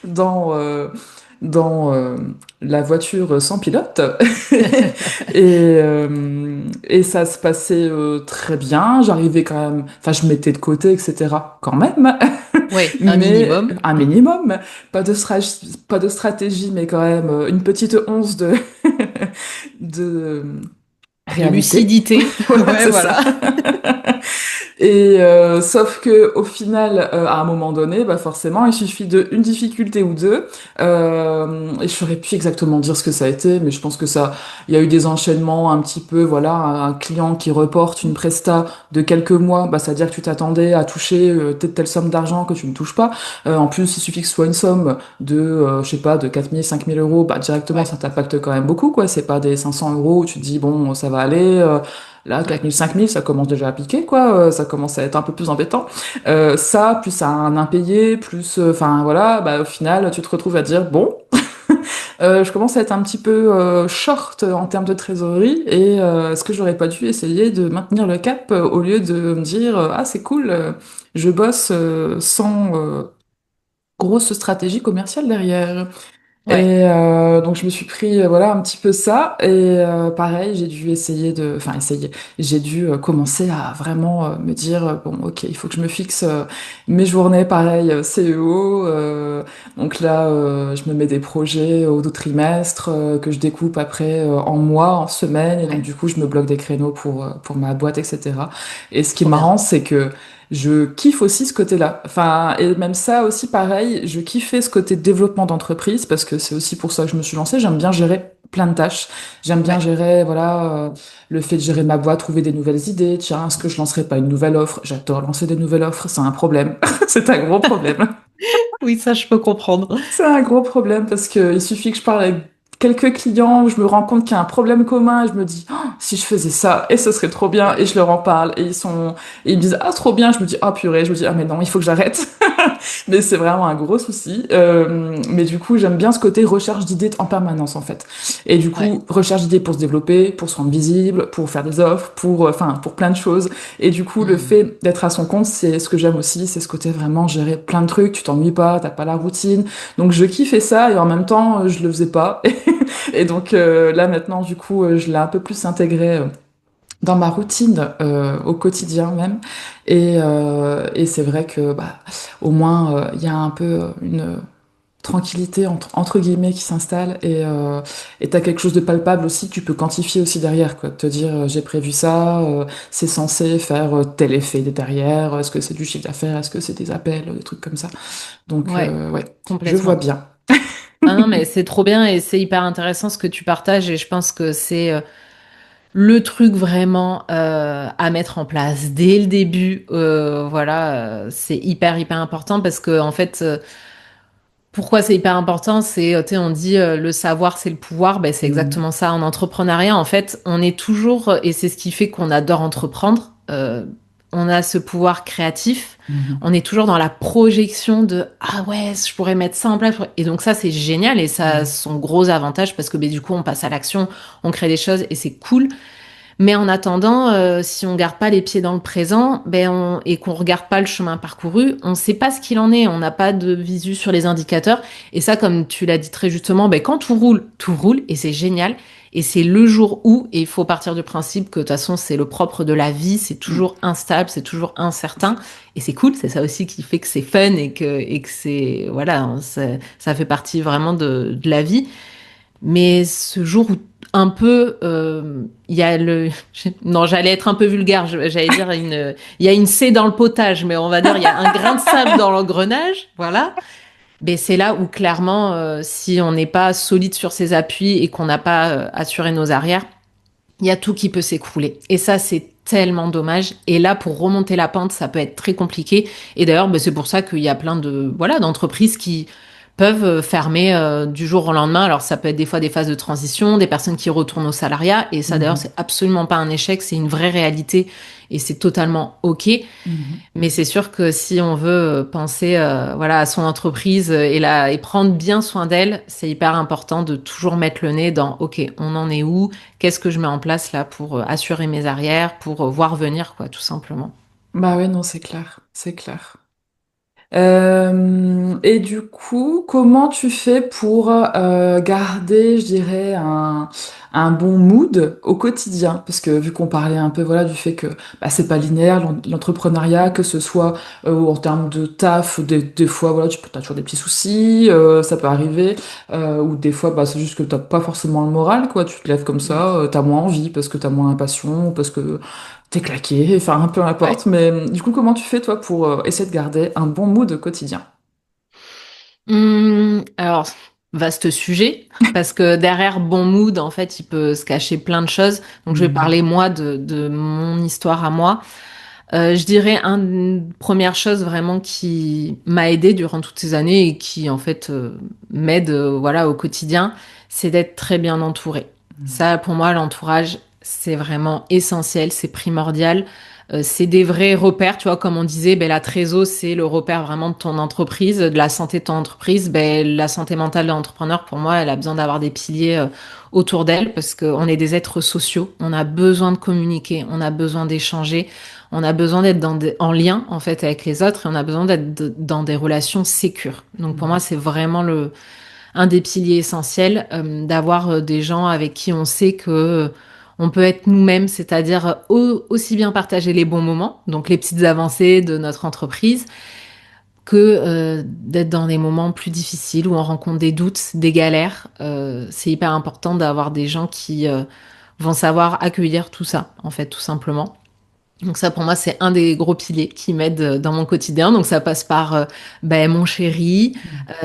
Speaker 3: dans, euh, dans la voiture sans pilote. Et ça se passait très bien. J'arrivais quand même, enfin, je mettais de côté, etc. quand même.
Speaker 2: Ouais, un
Speaker 3: Mais
Speaker 2: minimum.
Speaker 3: un minimum, pas de stratégie, mais quand même une petite once de, de
Speaker 2: De
Speaker 3: réalité.
Speaker 2: lucidité.
Speaker 3: Voilà,
Speaker 2: Ouais,
Speaker 3: c'est ça.
Speaker 2: voilà.
Speaker 3: Et sauf que au final, à un moment donné, bah forcément, il suffit de une difficulté ou deux. Et je saurais plus exactement dire ce que ça a été, mais je pense que ça, il y a eu des enchaînements un petit peu. Voilà, un client qui reporte une presta de quelques mois, bah ça veut dire que tu t'attendais à toucher telle somme d'argent que tu ne touches pas. En plus, il suffit que ce soit une somme de, je sais pas, de 4 000, 5 000 euros, bah directement
Speaker 2: Ouais,
Speaker 3: ça t'impacte quand même beaucoup, quoi. C'est pas des 500 euros où tu te dis bon, ça va aller. Là,
Speaker 2: ouais,
Speaker 3: 4 000, 5 000, ça commence déjà à piquer, quoi. Ça commence à être un peu plus embêtant. Ça, plus un impayé, plus, enfin voilà, bah au final, tu te retrouves à dire bon, je commence à être un petit peu short en termes de trésorerie et est-ce que j'aurais pas dû essayer de maintenir le cap au lieu de me dire ah c'est cool, je bosse sans grosse stratégie commerciale derrière.
Speaker 2: ouais.
Speaker 3: Donc je me suis pris voilà un petit peu ça et pareil j'ai dû enfin essayer j'ai dû commencer à vraiment me dire bon ok il faut que je me fixe mes journées pareil CEO donc là je me mets des projets au trimestre que je découpe après en mois en semaines et donc
Speaker 2: Ouais.
Speaker 3: du coup je me bloque des créneaux pour ma boîte etc. Et ce qui est
Speaker 2: Trop bien.
Speaker 3: marrant c'est que je kiffe aussi ce côté-là. Enfin, et même ça aussi, pareil, je kiffais ce côté développement d'entreprise parce que c'est aussi pour ça que je me suis lancée. J'aime bien gérer plein de tâches. J'aime bien
Speaker 2: Ouais.
Speaker 3: gérer, voilà, le fait de gérer ma boîte, trouver des nouvelles idées. Tiens, est-ce que je lancerai pas une nouvelle offre? J'adore lancer des nouvelles offres. C'est un problème. C'est un gros problème.
Speaker 2: Oui, ça, je peux comprendre.
Speaker 3: C'est un gros problème parce que il suffit que je parle avec quelques clients où je me rends compte qu'il y a un problème commun et je me dis oh, si je faisais ça et ce serait trop bien
Speaker 2: Ouais.
Speaker 3: et je leur en parle et ils me disent ah trop bien je me dis ah purée je me dis ah mais non il faut que j'arrête mais c'est vraiment un gros souci mais du coup j'aime bien ce côté recherche d'idées en permanence en fait et du
Speaker 2: Ouais.
Speaker 3: coup recherche d'idées pour se développer pour se rendre visible pour faire des offres pour enfin pour plein de choses et du coup le
Speaker 2: Hmm.
Speaker 3: fait d'être à son compte c'est ce que j'aime aussi c'est ce côté vraiment gérer plein de trucs tu t'ennuies pas t'as pas la routine donc je kiffais ça et en même temps je le faisais pas. Et donc là maintenant du coup je l'ai un peu plus intégré dans ma routine au quotidien même. Et c'est vrai que bah, au moins il y a un peu une tranquillité entre guillemets qui s'installe et t'as quelque chose de palpable aussi, tu peux quantifier aussi derrière quoi, te dire j'ai prévu ça, c'est censé faire tel effet derrière, est-ce que c'est du chiffre d'affaires, est-ce que c'est des appels, des trucs comme ça. Donc
Speaker 2: Ouais,
Speaker 3: ouais, je vois
Speaker 2: complètement.
Speaker 3: bien.
Speaker 2: Ah non, mais c'est trop bien et c'est hyper intéressant ce que tu partages et je pense que c'est le truc vraiment à mettre en place dès le début. Voilà, c'est hyper, hyper important parce que en fait, pourquoi c'est hyper important? C'est, tu sais, on dit le savoir, c'est le pouvoir. Ben, c'est
Speaker 3: Mm.
Speaker 2: exactement ça en entrepreneuriat. En fait, on est toujours, et c'est ce qui fait qu'on adore entreprendre, on a ce pouvoir créatif.
Speaker 3: Mhm.
Speaker 2: On est toujours dans la projection de ah ouais, je pourrais mettre ça en place. Et donc ça, c'est génial et ça a
Speaker 3: Mm.
Speaker 2: son gros avantage parce que ben, du coup, on passe à l'action, on crée des choses et c'est cool. Mais en attendant, si on garde pas les pieds dans le présent, et qu'on regarde pas le chemin parcouru, on ne sait pas ce qu'il en est. On n'a pas de visu sur les indicateurs. Et ça, comme tu l'as dit très justement, quand tout roule et c'est génial. Et c'est le jour où, et il faut partir du principe que de toute façon, c'est le propre de la vie, c'est
Speaker 3: Mm.
Speaker 2: toujours instable, c'est toujours incertain. Et c'est cool, c'est ça aussi qui fait que c'est fun et que c'est, voilà, ça fait partie vraiment de la vie. Mais ce jour où un peu, il y a non, j'allais être un peu vulgaire, j'allais dire il y a une C dans le potage, mais on va dire il y a un grain de sable dans l'engrenage, voilà. Mais c'est là où clairement, si on n'est pas solide sur ses appuis et qu'on n'a pas assuré nos arrières, il y a tout qui peut s'écrouler. Et ça, c'est tellement dommage. Et là, pour remonter la pente, ça peut être très compliqué. Et d'ailleurs, c'est pour ça qu'il y a plein de voilà d'entreprises qui peuvent fermer du jour au lendemain. Alors, ça peut être des fois des phases de transition, des personnes qui retournent au salariat. Et ça, d'ailleurs,
Speaker 3: Mhm.
Speaker 2: c'est absolument pas un échec, c'est une vraie réalité. Et c'est totalement OK.
Speaker 3: Mhm.
Speaker 2: Mais c'est sûr que si on veut penser voilà, à son entreprise et prendre bien soin d'elle, c'est hyper important de toujours mettre le nez dans OK, on en est où? Qu'est-ce que je mets en place là pour assurer mes arrières, pour voir venir, quoi, tout simplement.
Speaker 3: Bah ouais, non, c'est clair, c'est clair. Et du coup, comment tu fais pour garder, je dirais, un bon mood au quotidien? Parce que vu qu'on parlait un peu, voilà, du fait que bah, c'est pas linéaire, l'entrepreneuriat, que ce soit en termes de taf, des fois, voilà, t'as toujours des petits soucis, ça peut arriver, ou des fois, bah, c'est juste que t'as pas forcément le moral, quoi. Tu te lèves comme ça, t'as moins envie parce que t'as moins d'impatience, parce que t'es claqué, enfin, peu
Speaker 2: Ouais.
Speaker 3: importe. Mais du coup, comment tu fais, toi, pour essayer de garder un bon mood au quotidien?
Speaker 2: Alors, vaste sujet, parce que derrière bon mood, en fait, il peut se cacher plein de choses. Donc, je vais
Speaker 3: Mhm.
Speaker 2: parler, moi, de mon histoire à moi. Je dirais une première chose vraiment qui m'a aidée durant toutes ces années et qui en fait m'aide voilà au quotidien, c'est d'être très bien entourée. Ça pour moi l'entourage c'est vraiment essentiel, c'est primordial. C'est des vrais repères, tu vois, comme on disait, ben, la trésor, c'est le repère vraiment de ton entreprise, de la santé de ton entreprise. Ben, la santé mentale de l'entrepreneur, pour moi, elle a besoin d'avoir des piliers autour d'elle parce qu'on est des êtres sociaux. On a besoin de communiquer, on a besoin d'échanger. On a besoin d'être en lien en fait avec les autres et on a besoin d'être dans des relations sécures. Donc pour moi,
Speaker 3: Mhm.
Speaker 2: c'est vraiment un des piliers essentiels d'avoir des gens avec qui on sait que on peut être nous-mêmes, c'est-à-dire aussi bien partager les bons moments, donc les petites avancées de notre entreprise, que d'être dans des moments plus difficiles où on rencontre des doutes, des galères. C'est hyper important d'avoir des gens qui vont savoir accueillir tout ça, en fait, tout simplement. Donc ça, pour moi, c'est un des gros piliers qui m'aide dans mon quotidien. Donc ça passe par ben, mon chéri,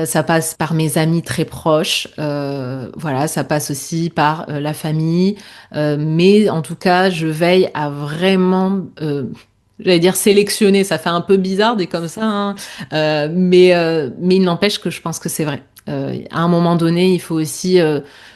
Speaker 2: ça passe par mes amis très proches, voilà, ça passe aussi par la famille. Mais en tout cas, je veille à vraiment, j'allais dire sélectionner. Ça fait un peu bizarre dit comme ça, hein. Mais il n'empêche que je pense que c'est vrai. À un moment donné, il faut aussi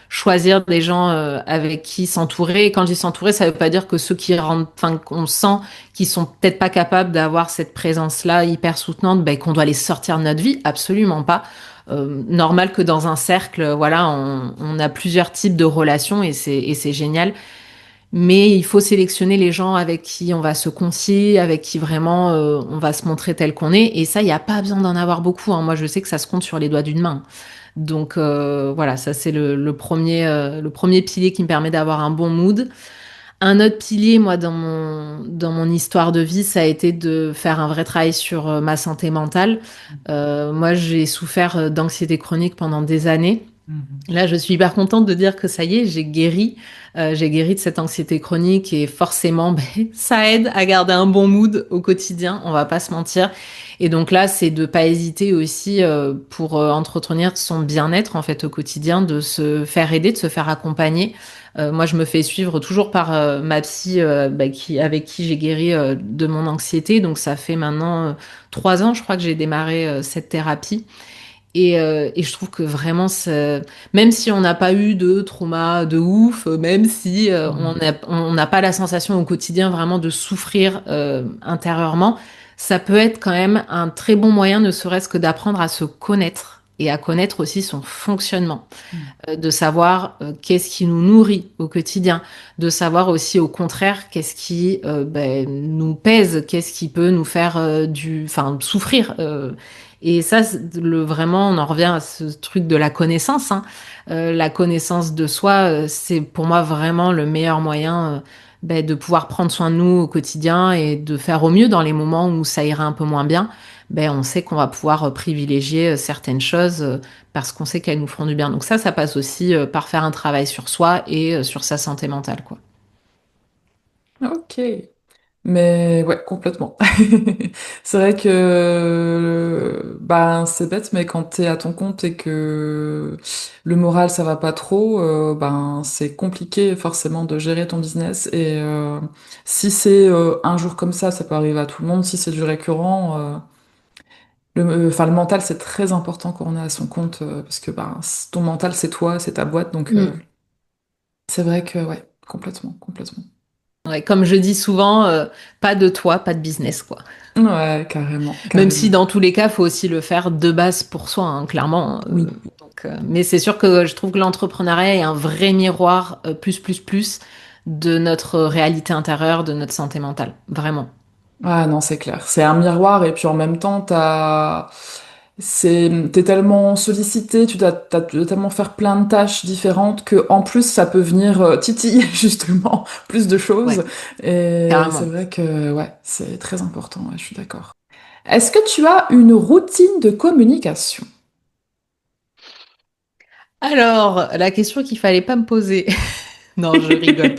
Speaker 2: choisir des gens avec qui s'entourer. Et quand je dis s'entourer, ça veut pas dire que ceux qui rentrent, enfin, qu'on sent qu'ils sont peut-être pas capables d'avoir cette présence-là hyper soutenante, ben, qu'on doit les sortir de notre vie. Absolument pas. Normal que dans un cercle, voilà, on a plusieurs types de relations et c'est génial. Mais il faut sélectionner les gens avec qui on va se confier, avec qui vraiment on va se montrer tel qu'on est. Et ça, il n'y a pas besoin d'en avoir beaucoup, hein. Moi, je sais que ça se compte sur les doigts d'une main. Donc voilà, ça c'est le premier pilier qui me permet d'avoir un bon mood. Un autre pilier, moi, dans mon histoire de vie, ça a été de faire un vrai travail sur ma santé mentale. Moi, j'ai souffert d'anxiété chronique pendant des années.
Speaker 3: Mhm.
Speaker 2: Là, je suis hyper contente de dire que ça y est, j'ai guéri de cette anxiété chronique et forcément, ben, ça aide à garder un bon mood au quotidien, on va pas se mentir. Et donc là, c'est de pas hésiter aussi pour entretenir son bien-être en fait au quotidien, de se faire aider, de se faire accompagner. Moi, je me fais suivre toujours par ma psy bah, avec qui j'ai guéri de mon anxiété. Donc ça fait maintenant 3 ans, je crois que j'ai démarré cette thérapie. Et je trouve que vraiment, même si on n'a pas eu de trauma de ouf, même si
Speaker 3: Mhm.
Speaker 2: on n'a pas la sensation au quotidien vraiment de souffrir intérieurement, ça peut être quand même un très bon moyen, ne serait-ce que d'apprendre à se connaître et à connaître aussi son fonctionnement, de savoir qu'est-ce qui nous nourrit au quotidien, de savoir aussi au contraire qu'est-ce qui ben, nous pèse, qu'est-ce qui peut nous faire enfin, souffrir. Et ça, vraiment, on en revient à ce truc de la connaissance, hein. La connaissance de soi, c'est pour moi vraiment le meilleur moyen ben, de pouvoir prendre soin de nous au quotidien et de faire au mieux dans les moments où ça ira un peu moins bien. ben on sait qu'on va pouvoir privilégier certaines choses parce qu'on sait qu'elles nous feront du bien. Donc ça passe aussi par faire un travail sur soi et sur sa santé mentale, quoi.
Speaker 3: Ok. Mais ouais, complètement. C'est vrai que ben c'est bête, mais quand t'es à ton compte et que le moral ça va pas trop, ben c'est compliqué forcément de gérer ton business. Et si c'est un jour comme ça peut arriver à tout le monde. Si c'est du récurrent, enfin le mental c'est très important quand on est à son compte parce que ben ton mental c'est toi, c'est ta boîte, donc
Speaker 2: Mm.
Speaker 3: c'est vrai que ouais, complètement, complètement.
Speaker 2: Ouais, comme je dis souvent, pas de toi, pas de business, quoi.
Speaker 3: Ouais, carrément,
Speaker 2: Même si
Speaker 3: carrément.
Speaker 2: dans tous les cas, faut aussi le faire de base pour soi, hein, clairement.
Speaker 3: Oui.
Speaker 2: Mais c'est sûr que je trouve que l'entrepreneuriat est un vrai miroir plus de notre réalité intérieure, de notre santé mentale. Vraiment.
Speaker 3: Ah non, c'est clair. C'est un miroir et puis en même temps, t'es tellement sollicité, tu dois tellement faire plein de tâches différentes que en plus ça peut venir titiller justement plus de choses.
Speaker 2: Ouais,
Speaker 3: Et c'est
Speaker 2: carrément.
Speaker 3: vrai que ouais, c'est très important. Ouais, je suis d'accord. Est-ce que tu as une routine de communication?
Speaker 2: Alors, la question qu'il fallait pas me poser. Non, je rigole.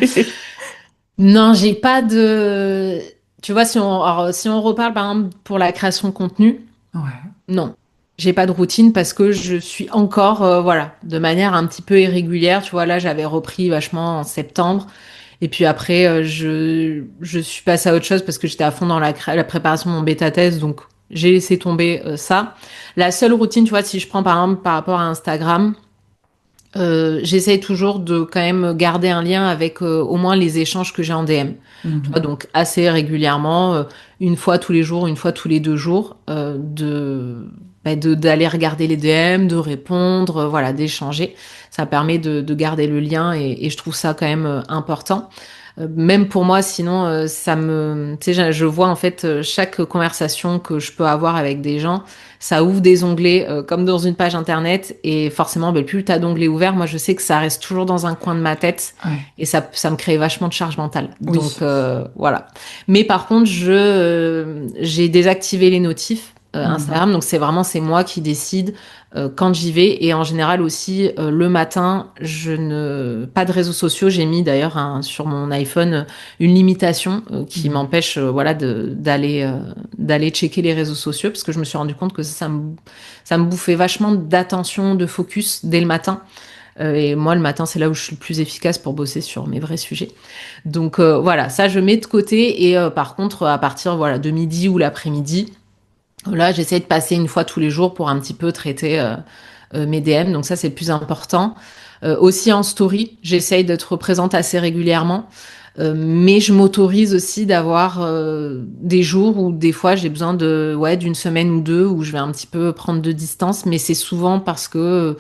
Speaker 2: Non, j'ai pas de. Tu vois, si on reparle par exemple pour la création de contenu,
Speaker 3: Ouais.
Speaker 2: non, j'ai pas de routine parce que je suis encore, voilà, de manière un petit peu irrégulière. Tu vois, là, j'avais repris vachement en septembre. Et puis après, je suis passée à autre chose parce que j'étais à fond dans la préparation de mon bêta-test. Donc, j'ai laissé tomber ça. La seule routine, tu vois, si je prends par exemple par rapport à Instagram, j'essaye toujours de quand même garder un lien avec au moins les échanges que j'ai en DM. Tu vois,
Speaker 3: Mhm.
Speaker 2: donc assez régulièrement, une fois tous les jours, une fois tous les 2 jours, d'aller regarder les DM, de répondre, voilà, d'échanger. Ça permet de garder le lien et je trouve ça quand même important. Même pour moi, sinon, tu sais, je vois en fait chaque conversation que je peux avoir avec des gens, ça ouvre des onglets comme dans une page internet et forcément, ben, plus t'as d'onglets ouverts, moi je sais que ça reste toujours dans un coin de ma tête
Speaker 3: Ouais.
Speaker 2: et ça me crée vachement de charge mentale. Donc
Speaker 3: Oui.
Speaker 2: voilà. Mais par contre, j'ai désactivé les notifs
Speaker 3: Mhm.
Speaker 2: Instagram, donc c'est moi qui décide quand j'y vais. Et en général aussi, le matin, je ne... Pas de réseaux sociaux. J'ai mis d'ailleurs sur mon iPhone une limitation qui
Speaker 3: Mhm.
Speaker 2: m'empêche voilà, d'aller checker les réseaux sociaux parce que je me suis rendu compte que ça me bouffait vachement d'attention, de focus dès le matin. Et moi, le matin, c'est là où je suis le plus efficace pour bosser sur mes vrais sujets. Donc voilà, ça, je mets de côté. Et par contre, à partir voilà, de midi ou l'après-midi, là, j'essaie de passer une fois tous les jours pour un petit peu traiter mes DM. Donc ça, c'est le plus important. Aussi en story, j'essaye d'être présente assez régulièrement. Mais je m'autorise aussi d'avoir des jours où des fois j'ai besoin d'une semaine ou deux où je vais un petit peu prendre de distance. Mais c'est souvent parce que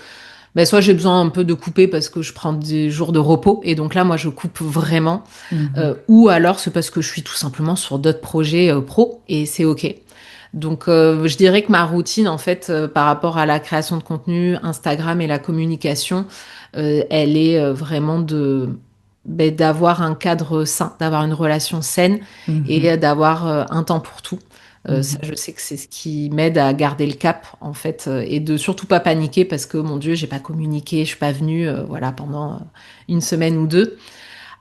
Speaker 2: ben, soit j'ai besoin un peu de couper parce que je prends des jours de repos. Et donc là, moi, je coupe vraiment.
Speaker 3: Mhm.
Speaker 2: Ou alors c'est parce que je suis tout simplement sur d'autres projets pro et c'est OK. Donc, je dirais que ma routine, en fait, par rapport à la création de contenu, Instagram et la communication, elle est vraiment d'avoir un cadre sain, d'avoir une relation saine et
Speaker 3: Mhm.
Speaker 2: d'avoir un temps pour tout. Ça,
Speaker 3: Mhm.
Speaker 2: je sais que c'est ce qui m'aide à garder le cap, en fait, et de surtout pas paniquer parce que, mon Dieu, j'ai pas communiqué, je suis pas venue, voilà, pendant une semaine ou deux.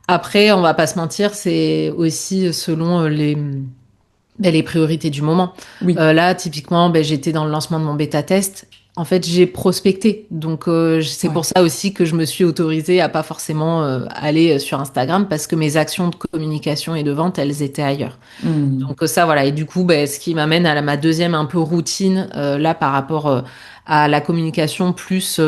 Speaker 2: Après, on va pas se mentir, c'est aussi selon les priorités du moment.
Speaker 3: Oui.
Speaker 2: Là, typiquement, j'étais dans le lancement de mon bêta-test. En fait, j'ai prospecté. Donc, c'est pour
Speaker 3: Ouais.
Speaker 2: ça aussi que je me suis autorisée à pas forcément aller sur Instagram parce que mes actions de communication et de vente, elles étaient ailleurs.
Speaker 3: Mhm.
Speaker 2: Donc ça, voilà. Et du coup, ce qui m'amène à ma deuxième un peu routine, là, par rapport à la communication plus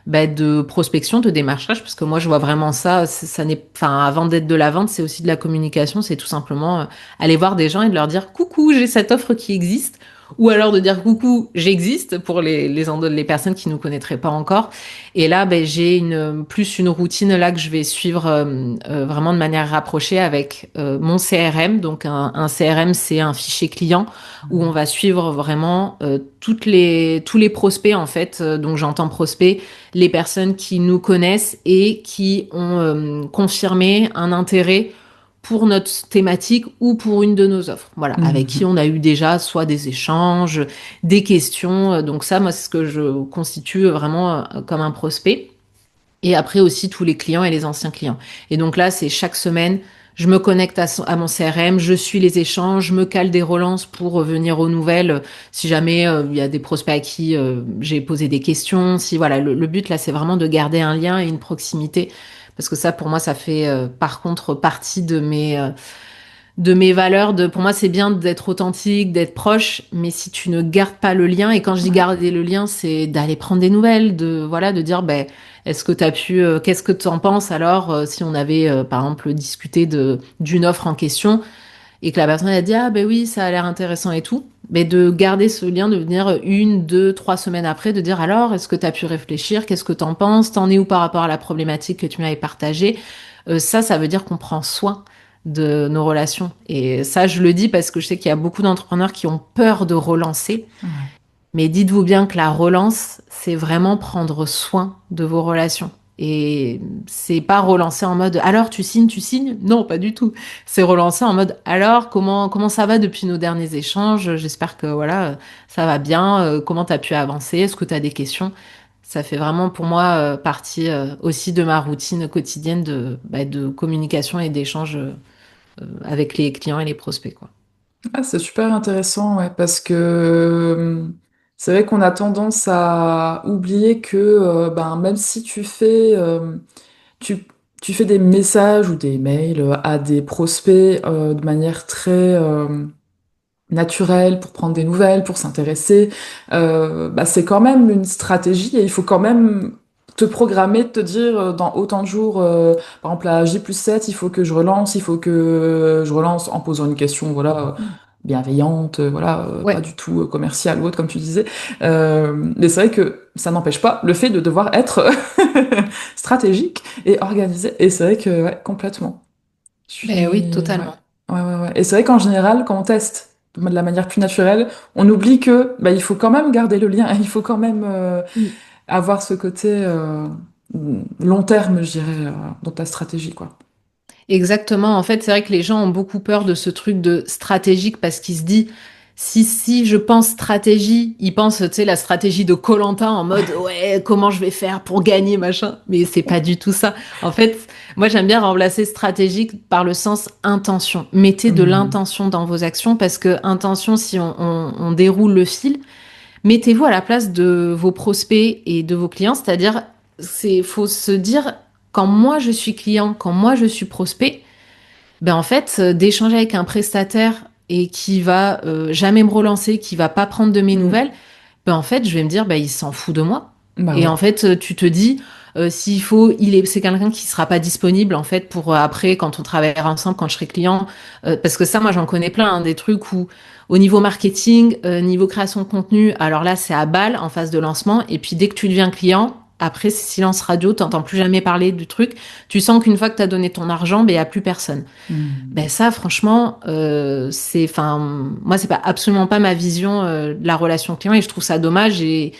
Speaker 2: de prospection, de démarchage, parce que moi, je vois vraiment ça, ça n'est, enfin, avant d'être de la vente, c'est aussi de la communication, c'est tout simplement aller voir des gens et de leur dire, coucou, j'ai cette offre qui existe. Ou alors de dire coucou, j'existe pour les personnes qui ne nous connaîtraient pas encore. Et là, j'ai plus une routine là que je vais suivre vraiment de manière rapprochée avec mon CRM. Donc un CRM, c'est un fichier client où on va suivre vraiment tous les prospects en fait. Donc j'entends prospects, les personnes qui nous connaissent et qui ont confirmé un intérêt pour notre thématique ou pour une de nos offres. Voilà, avec qui
Speaker 3: Mhm.
Speaker 2: on a eu déjà soit des échanges, des questions. Donc ça, moi, c'est ce que je constitue vraiment comme un prospect. Et après aussi tous les clients et les anciens clients. Et donc là, c'est chaque semaine, je me connecte à mon CRM, je suis les échanges, je me cale des relances pour revenir aux nouvelles. Si jamais il y a des prospects à qui j'ai posé des questions, si voilà, le but là, c'est vraiment de garder un lien et une proximité. Parce que ça, pour moi, ça fait par contre partie de mes valeurs. Pour moi, c'est bien d'être authentique, d'être proche, mais si tu ne gardes pas le lien, et quand je dis
Speaker 3: Ouais.
Speaker 2: garder le lien, c'est d'aller prendre des nouvelles, de dire, ben, est-ce que tu as pu, qu'est-ce que tu en penses alors, si on avait, par exemple, discuté d'une offre en question, et que la personne a dit, ah ben oui, ça a l'air intéressant et tout, mais de garder ce lien, de venir une, deux, 3 semaines après, de dire, alors, est-ce que tu as pu réfléchir, qu'est-ce que tu en penses, t'en es où par rapport à la problématique que tu m'avais partagée. Ça veut dire qu'on prend soin de nos relations. Et ça, je le dis parce que je sais qu'il y a beaucoup d'entrepreneurs qui ont peur de relancer.
Speaker 3: Ouais.
Speaker 2: Mais dites-vous bien que la relance, c'est vraiment prendre soin de vos relations. Et c'est pas relancer en mode alors tu signes, tu signes. Non, pas du tout. C'est relancer en mode alors comment ça va depuis nos derniers échanges. J'espère que voilà ça va bien. Comment t'as pu avancer? Est-ce que t'as des questions? Ça fait vraiment pour moi partie aussi de ma routine quotidienne de communication et d'échange avec les clients et les prospects, quoi.
Speaker 3: Ah, c'est super intéressant, ouais, parce que c'est vrai qu'on a tendance à oublier que ben, même si tu, tu fais des messages ou des mails à des prospects de manière très naturelle pour prendre des nouvelles, pour s'intéresser, bah, c'est quand même une stratégie et il faut quand même te programmer, te dire dans autant de jours, par exemple à J+7, il faut que je relance, il faut que je relance en posant une question, voilà, bienveillante, voilà, pas
Speaker 2: Ouais,
Speaker 3: du tout commerciale ou autre, comme tu disais. Mais c'est vrai que ça n'empêche pas le fait de devoir être stratégique et organisé. Et c'est vrai que, ouais, complètement. Je
Speaker 2: ben oui,
Speaker 3: suis... Ouais.
Speaker 2: totalement.
Speaker 3: Ouais, ouais, ouais. Et c'est vrai qu'en général, quand on teste de la manière plus naturelle, on oublie que bah, il faut quand même garder le lien, il faut quand même
Speaker 2: Mm.
Speaker 3: avoir ce côté long terme, je dirais, dans ta stratégie, quoi.
Speaker 2: Exactement. En fait, c'est vrai que les gens ont beaucoup peur de ce truc de stratégique parce qu'ils se disent, si je pense stratégie, ils pensent, tu sais, la stratégie de koh en mode, ouais, comment je vais faire pour gagner, machin. Mais c'est pas du tout ça. En fait, moi, j'aime bien remplacer stratégique par le sens intention. Mettez de
Speaker 3: Mhm.
Speaker 2: l'intention dans vos actions parce que intention, si on déroule le fil, mettez-vous à la place de vos prospects et de vos clients, c'est-à-dire, faut se dire, quand moi je suis client, quand moi je suis prospect, ben en fait, d'échanger avec un prestataire et qui va jamais me relancer, qui va pas prendre de mes
Speaker 3: Mm.
Speaker 2: nouvelles, ben en fait, je vais me dire, ben il s'en fout de moi.
Speaker 3: Bah
Speaker 2: Et
Speaker 3: oui.
Speaker 2: en fait, tu te dis, s'il faut, c'est quelqu'un qui sera pas disponible en fait pour après quand on travaillera ensemble, quand je serai client, parce que ça, moi, j'en connais plein, hein, des trucs où au niveau marketing, niveau création de contenu, alors là, c'est à balle en phase de lancement, et puis dès que tu deviens client, après, c'est silence radio, t'entends plus jamais parler du truc. Tu sens qu'une fois que tu as donné ton argent, ben il y a plus personne.
Speaker 3: Mm.
Speaker 2: Ben ça, franchement, enfin, moi, c'est pas absolument pas ma vision de la relation client, et je trouve ça dommage. Et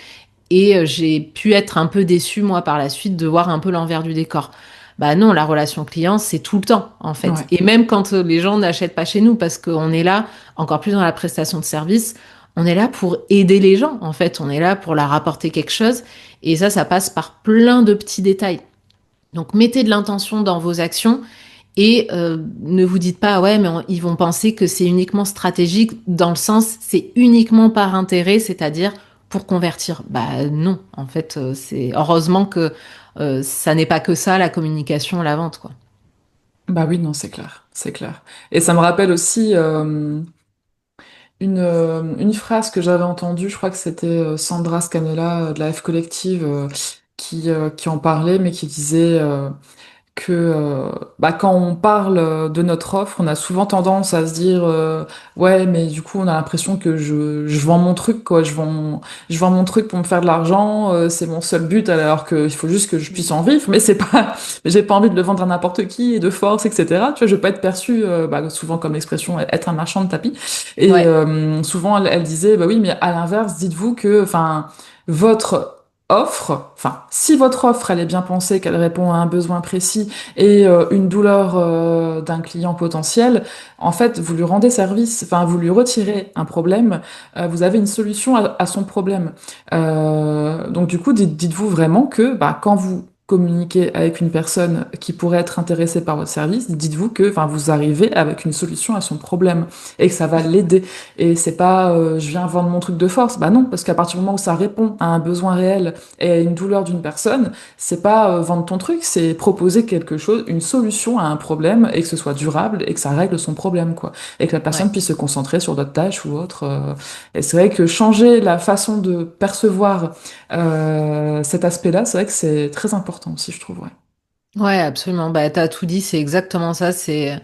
Speaker 2: j'ai pu être un peu déçue, moi, par la suite, de voir un peu l'envers du décor. Bah non, la relation client, c'est tout le temps, en fait.
Speaker 3: Ouais.
Speaker 2: Et même quand les gens n'achètent pas chez nous, parce qu'on est là, encore plus dans la prestation de service, on est là pour aider les gens, en fait. On est là pour leur apporter quelque chose. Et ça passe par plein de petits détails. Donc, mettez de l'intention dans vos actions et ne vous dites pas, ouais, mais ils vont penser que c'est uniquement stratégique, dans le sens, c'est uniquement par intérêt, c'est-à-dire pour convertir. Bah non, en fait, c'est heureusement que ça n'est pas que ça, la communication, la vente, quoi.
Speaker 3: Bah oui, non, c'est clair, c'est clair. Et ça me rappelle aussi une phrase que j'avais entendue, je crois que c'était Sandra Scanella de la F Collective qui en parlait, mais qui disait que bah, quand on parle de notre offre, on a souvent tendance à se dire ouais, mais du coup, on a l'impression que je vends mon truc, quoi. Je vends mon truc pour me faire de l'argent, c'est mon seul but, alors qu'il faut juste que je puisse en vivre, mais c'est pas, j'ai pas envie de le vendre à n'importe qui et de force, etc. Tu vois, je veux pas être perçue, bah, souvent comme expression, être un marchand de tapis. Et
Speaker 2: Ouais.
Speaker 3: souvent, elle disait, bah oui, mais à l'inverse, dites-vous que, enfin, votre offre, enfin, si votre offre, elle est bien pensée, qu'elle répond à un besoin précis et une douleur d'un client potentiel, en fait, vous lui rendez service, enfin, vous lui retirez un problème, vous avez une solution à son problème. Donc, du coup, dites-vous vraiment que bah, quand vous communiquez avec une personne qui pourrait être intéressée par votre service, dites-vous que enfin, vous arrivez avec une solution à son problème et que ça va l'aider. Et c'est pas je viens vendre mon truc de force. Bah non, parce qu'à partir du moment où ça répond à un besoin réel et à une douleur d'une personne, c'est pas vendre ton truc, c'est proposer quelque chose, une solution à un problème et que ce soit durable et que ça règle son problème, quoi. Et que la
Speaker 2: Ouais.
Speaker 3: personne puisse se concentrer sur d'autres tâches ou autre. Et c'est vrai que changer la façon de percevoir cet aspect-là, c'est vrai que c'est très important aussi, je trouve, ouais.
Speaker 2: Ouais, absolument. Bah, t'as tout dit, c'est exactement ça. C'est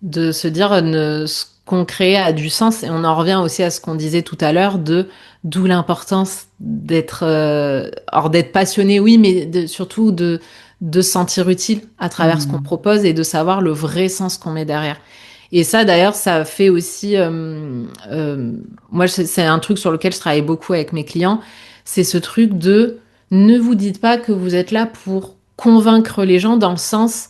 Speaker 2: de se dire ce qu'on crée a du sens. Et on en revient aussi à ce qu'on disait tout à l'heure de d'où l'importance d'être, alors d'être passionné, oui, mais surtout de se sentir utile à travers ce qu'on
Speaker 3: Hmm.
Speaker 2: propose et de savoir le vrai sens qu'on met derrière. Et ça, d'ailleurs, ça fait aussi, moi, c'est un truc sur lequel je travaille beaucoup avec mes clients. C'est ce truc de ne vous dites pas que vous êtes là pour convaincre les gens dans le sens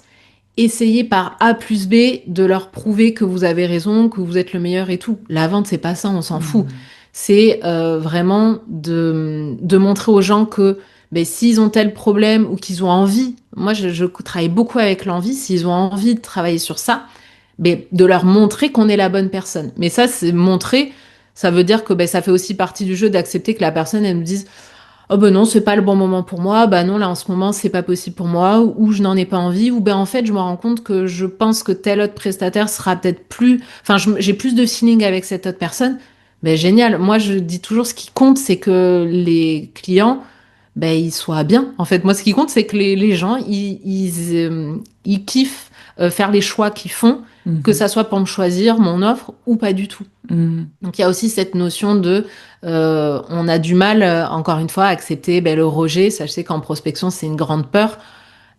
Speaker 2: essayer par A plus B de leur prouver que vous avez raison, que vous êtes le meilleur et tout. La vente, c'est pas ça, on s'en fout.
Speaker 3: Hmm.
Speaker 2: C'est vraiment de montrer aux gens que ben, s'ils ont tel problème ou qu'ils ont envie, moi je travaille beaucoup avec l'envie, s'ils ont envie de travailler sur ça, ben, de leur montrer qu'on est la bonne personne. Mais ça, c'est montrer, ça veut dire que ben, ça fait aussi partie du jeu d'accepter que la personne, elle me dise oh ben non, c'est pas le bon moment pour moi, bah non, là en ce moment c'est pas possible pour moi, ou je n'en ai pas envie, ou ben en fait je me rends compte que je pense que tel autre prestataire sera peut-être plus, enfin j'ai plus de feeling avec cette autre personne. Ben génial, moi je dis toujours ce qui compte c'est que les clients, ben ils soient bien. En fait, moi ce qui compte c'est que les gens, ils kiffent faire les choix qu'ils font, que
Speaker 3: Mhm.
Speaker 2: ça soit pour me choisir mon offre ou pas du tout.
Speaker 3: Mhm.
Speaker 2: Donc il y a aussi cette notion de, on a du mal, encore une fois, à accepter ben, le rejet. Ça, je sais qu'en prospection, c'est une grande peur.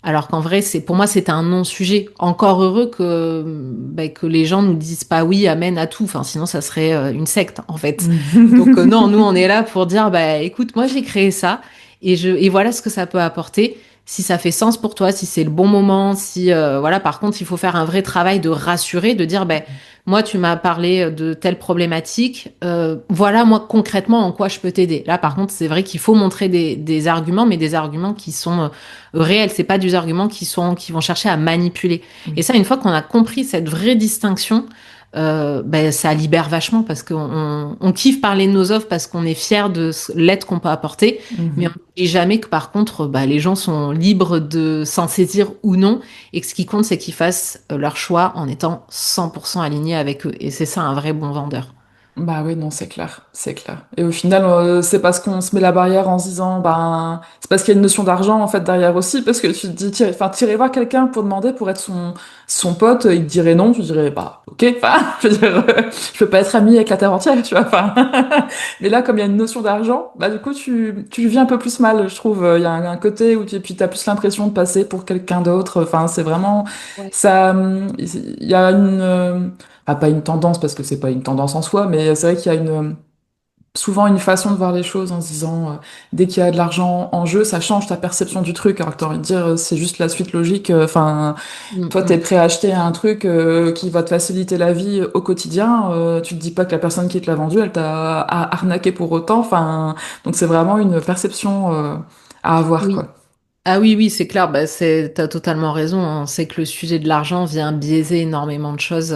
Speaker 2: Alors qu'en vrai, c'est pour moi, c'est un non-sujet. Encore heureux ben, que les gens nous disent pas oui, amen à tout. Enfin, sinon, ça serait une secte, en fait. Donc non, nous, on est là pour dire, bah, écoute, moi, j'ai créé ça et voilà ce que ça peut apporter. Si ça fait sens pour toi, si c'est le bon moment, si voilà. Par contre, il faut faire un vrai travail de rassurer, de dire, ben moi, tu m'as parlé de telle problématique. Voilà, moi, concrètement, en quoi je peux t'aider. Là, par contre, c'est vrai qu'il faut montrer des arguments, mais des arguments qui sont réels. C'est pas des arguments qui vont chercher à manipuler. Et
Speaker 3: Oui.
Speaker 2: ça, une fois qu'on a compris cette vraie distinction, ben, ça libère vachement parce qu'on kiffe parler de nos offres parce qu'on est fier de l'aide qu'on peut apporter. Mais on
Speaker 3: Mhm.
Speaker 2: ne dit jamais que par contre, bah, les gens sont libres de s'en saisir ou non. Et que ce qui compte, c'est qu'ils fassent leur choix en étant 100% alignés avec eux. Et c'est ça un vrai bon vendeur.
Speaker 3: Bah oui, non, c'est clair, c'est clair. Et au final, c'est parce qu'on se met la barrière en se disant, ben, c'est parce qu'il y a une notion d'argent en fait derrière aussi, parce que tu te dis, enfin, t'irais voir quelqu'un pour demander pour être son pote, il te dirait non, tu dirais, bah, ok, enfin, je veux dire, je peux pas être ami avec la terre entière, tu vois, enfin. Mais là, comme il y a une notion d'argent, bah du coup, tu le vis un peu plus mal, je trouve. Il y a un côté où puis t'as plus l'impression de passer pour quelqu'un d'autre. Enfin, c'est vraiment
Speaker 2: Ouais.
Speaker 3: ça. Il y a une pas une tendance parce que c'est pas une tendance en soi, mais c'est vrai qu'il y a souvent une façon de voir les choses en se disant dès qu'il y a de l'argent en jeu, ça change ta perception du truc. Alors que t'as envie de dire c'est juste la suite logique. Enfin,
Speaker 2: Mm,
Speaker 3: toi t'es
Speaker 2: mm.
Speaker 3: prêt à acheter un truc qui va te faciliter la vie au quotidien. Tu te dis pas que la personne qui te l'a vendu, elle t'a arnaqué pour autant. Enfin, donc c'est vraiment une perception à avoir
Speaker 2: Oui.
Speaker 3: quoi.
Speaker 2: Ah oui, oui, c'est clair. Bah, t'as totalement raison. On sait que le sujet de l'argent vient biaiser énormément de choses.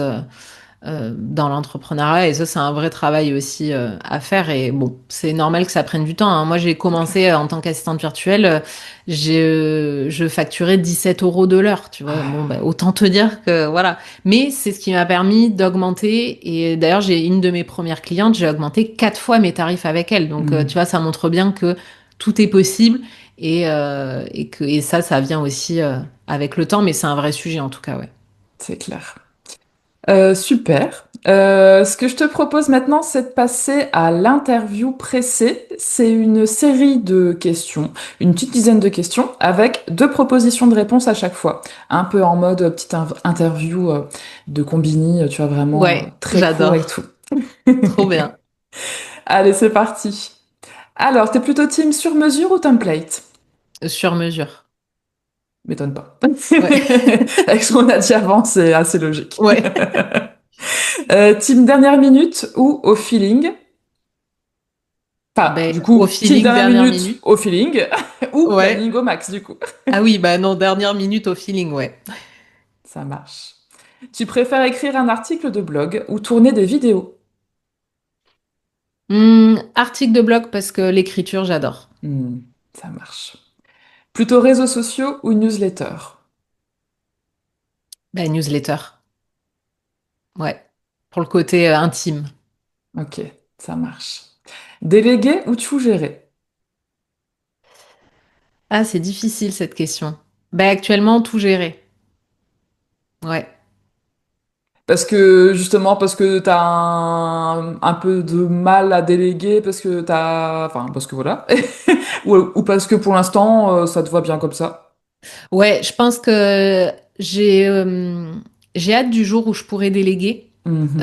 Speaker 2: Dans l'entrepreneuriat et ça c'est un vrai travail aussi à faire et bon c'est normal que ça prenne du temps hein. Moi j'ai
Speaker 3: C'est
Speaker 2: commencé
Speaker 3: clair.
Speaker 2: en tant qu'assistante virtuelle je facturais 17 euros de l'heure tu vois bon bah, autant te dire que voilà mais c'est ce qui m'a permis d'augmenter et d'ailleurs j'ai une de mes premières clientes j'ai augmenté 4 fois mes tarifs avec elle donc tu
Speaker 3: Hmm,
Speaker 2: vois ça montre bien que tout est possible et ça vient aussi avec le temps mais c'est un vrai sujet en tout cas ouais.
Speaker 3: c'est clair. Super. Ce que je te propose maintenant, c'est de passer à l'interview pressée. C'est une série de questions, une petite dizaine de questions, avec 2 propositions de réponse à chaque fois. Un peu en mode petite interview de Combini, tu vois, vraiment
Speaker 2: Ouais,
Speaker 3: très court et
Speaker 2: j'adore.
Speaker 3: tout.
Speaker 2: Trop bien.
Speaker 3: Allez, c'est parti. Alors, t'es plutôt team sur mesure ou template?
Speaker 2: Sur mesure.
Speaker 3: M'étonne pas.
Speaker 2: Ouais.
Speaker 3: Avec ce qu'on a dit avant, c'est assez logique.
Speaker 2: Ouais.
Speaker 3: Team dernière minute ou au feeling? Enfin,
Speaker 2: Ben,
Speaker 3: du
Speaker 2: au
Speaker 3: coup, team
Speaker 2: feeling,
Speaker 3: dernière
Speaker 2: dernière
Speaker 3: minute
Speaker 2: minute.
Speaker 3: au feeling ou
Speaker 2: Ouais.
Speaker 3: planning au max, du coup.
Speaker 2: Ah oui, bah non, dernière minute au feeling, ouais.
Speaker 3: Ça marche. Tu préfères écrire un article de blog ou tourner des vidéos?
Speaker 2: Article de blog parce que l'écriture, j'adore.
Speaker 3: Hmm, ça marche. Plutôt réseaux sociaux ou newsletter?
Speaker 2: Ben, newsletter. Ouais. Pour le côté intime.
Speaker 3: Ok, ça marche. Déléguer ou tout gérer?
Speaker 2: Ah, c'est difficile cette question. Ben, actuellement, tout gérer. Ouais.
Speaker 3: Parce que t'as un peu de mal à déléguer, parce que enfin, parce que voilà. Ou parce que pour l'instant, ça te va bien comme ça.
Speaker 2: Ouais, je pense que j'ai j'ai hâte du jour où je pourrai déléguer.
Speaker 3: Mhm.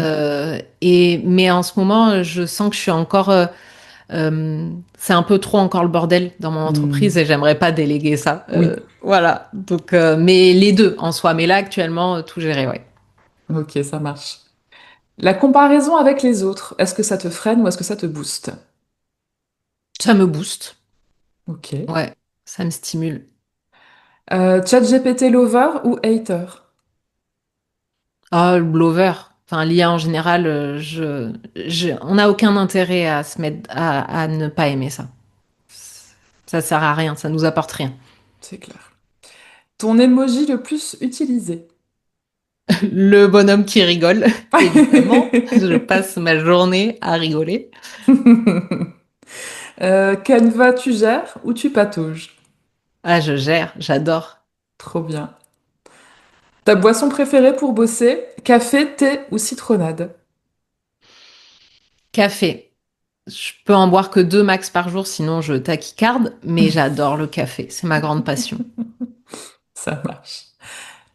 Speaker 2: Mais en ce moment, je sens que je suis encore c'est un peu trop encore le bordel dans mon entreprise
Speaker 3: Hmm.
Speaker 2: et j'aimerais pas déléguer ça.
Speaker 3: Oui,
Speaker 2: Voilà. Donc, mais les deux en soi. Mais là, actuellement, tout gérer, ouais.
Speaker 3: ok, ça marche. La comparaison avec les autres, est-ce que ça te freine ou est-ce que ça te booste?
Speaker 2: Ça me booste.
Speaker 3: Ok.
Speaker 2: Ouais, ça me stimule.
Speaker 3: ChatGPT lover ou hater?
Speaker 2: Ah, le blower. Enfin, l'IA en général, on n'a aucun intérêt à se mettre à ne pas aimer ça. Ça sert à rien, ça nous apporte rien.
Speaker 3: C'est clair. Ton emoji le plus utilisé?
Speaker 2: Le bonhomme qui rigole, évidemment. Je passe ma journée à rigoler.
Speaker 3: Canva, tu gères ou tu patauges?
Speaker 2: Ah, je gère, j'adore.
Speaker 3: Trop bien. Ta boisson préférée pour bosser? Café, thé ou citronnade?
Speaker 2: Café. Je peux en boire que 2 max par jour, sinon je tachycarde, mais j'adore le café. C'est ma grande passion.
Speaker 3: Ça marche.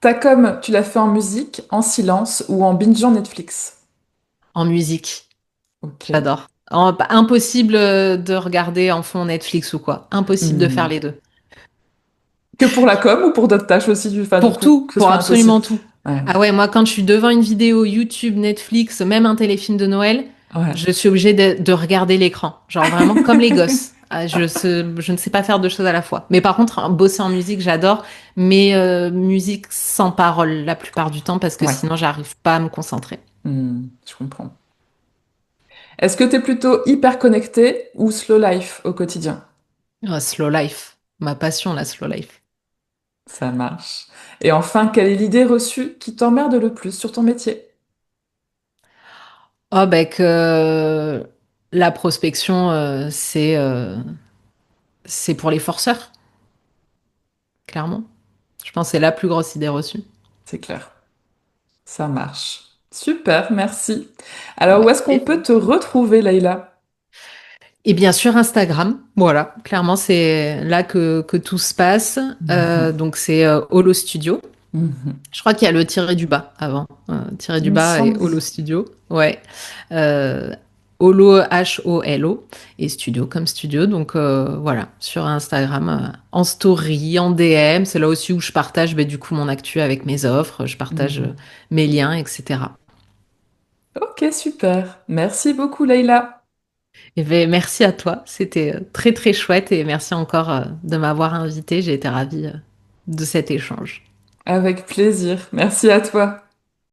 Speaker 3: Ta com, tu l'as fait en musique, en silence ou en bingeant Netflix?
Speaker 2: En musique,
Speaker 3: Ok.
Speaker 2: j'adore. Impossible de regarder en fond Netflix ou quoi. Impossible de faire
Speaker 3: Hmm.
Speaker 2: les deux.
Speaker 3: Que pour la com ou pour d'autres tâches aussi, enfin, du
Speaker 2: Pour
Speaker 3: coup,
Speaker 2: tout,
Speaker 3: que ce
Speaker 2: pour
Speaker 3: soit impossible.
Speaker 2: absolument tout.
Speaker 3: Ouais.
Speaker 2: Ah ouais, moi, quand je suis devant une vidéo YouTube, Netflix, même un téléfilm de Noël,
Speaker 3: Ouais.
Speaker 2: je suis obligée de regarder l'écran. Genre vraiment comme les gosses. Ah, je ne sais pas faire deux choses à la fois. Mais par contre, bosser en musique, j'adore. Mais musique sans parole la plupart du temps parce que
Speaker 3: Ouais.
Speaker 2: sinon, j'arrive pas à me concentrer.
Speaker 3: Je comprends. Est-ce que t'es plutôt hyper connecté ou slow life au quotidien?
Speaker 2: Slow life. Ma passion, la slow life.
Speaker 3: Ça marche. Et enfin, quelle est l'idée reçue qui t'emmerde le plus sur ton métier?
Speaker 2: Oh, ben que la prospection, c'est pour les forceurs, clairement. Je pense que c'est la plus grosse idée reçue.
Speaker 3: C'est clair. Ça marche. Super, merci. Alors, où
Speaker 2: Avec
Speaker 3: est-ce qu'on peut
Speaker 2: plaisir.
Speaker 3: te retrouver, Leïla?
Speaker 2: Et bien sûr, Instagram. Voilà, clairement, c'est là que tout se passe.
Speaker 3: Mhm.
Speaker 2: Donc, c'est Holo Studio.
Speaker 3: Mhm.
Speaker 2: Je crois qu'il y a le tiré du bas avant. Tiré
Speaker 3: Il
Speaker 2: du
Speaker 3: me
Speaker 2: bas et
Speaker 3: semble.
Speaker 2: Holo Studio. Ouais. Euh, Holo, Holo. Et studio comme studio. Donc, voilà, sur Instagram, en story, en DM. C'est là aussi où je partage du coup mon actu avec mes offres. Je partage
Speaker 3: Mhm.
Speaker 2: mes liens, etc.
Speaker 3: Ok, super. Merci beaucoup, Leïla.
Speaker 2: Eh ben, merci à toi, c'était très très chouette et merci encore de m'avoir invitée. J'ai été ravie de cet échange.
Speaker 3: Avec plaisir. Merci à toi.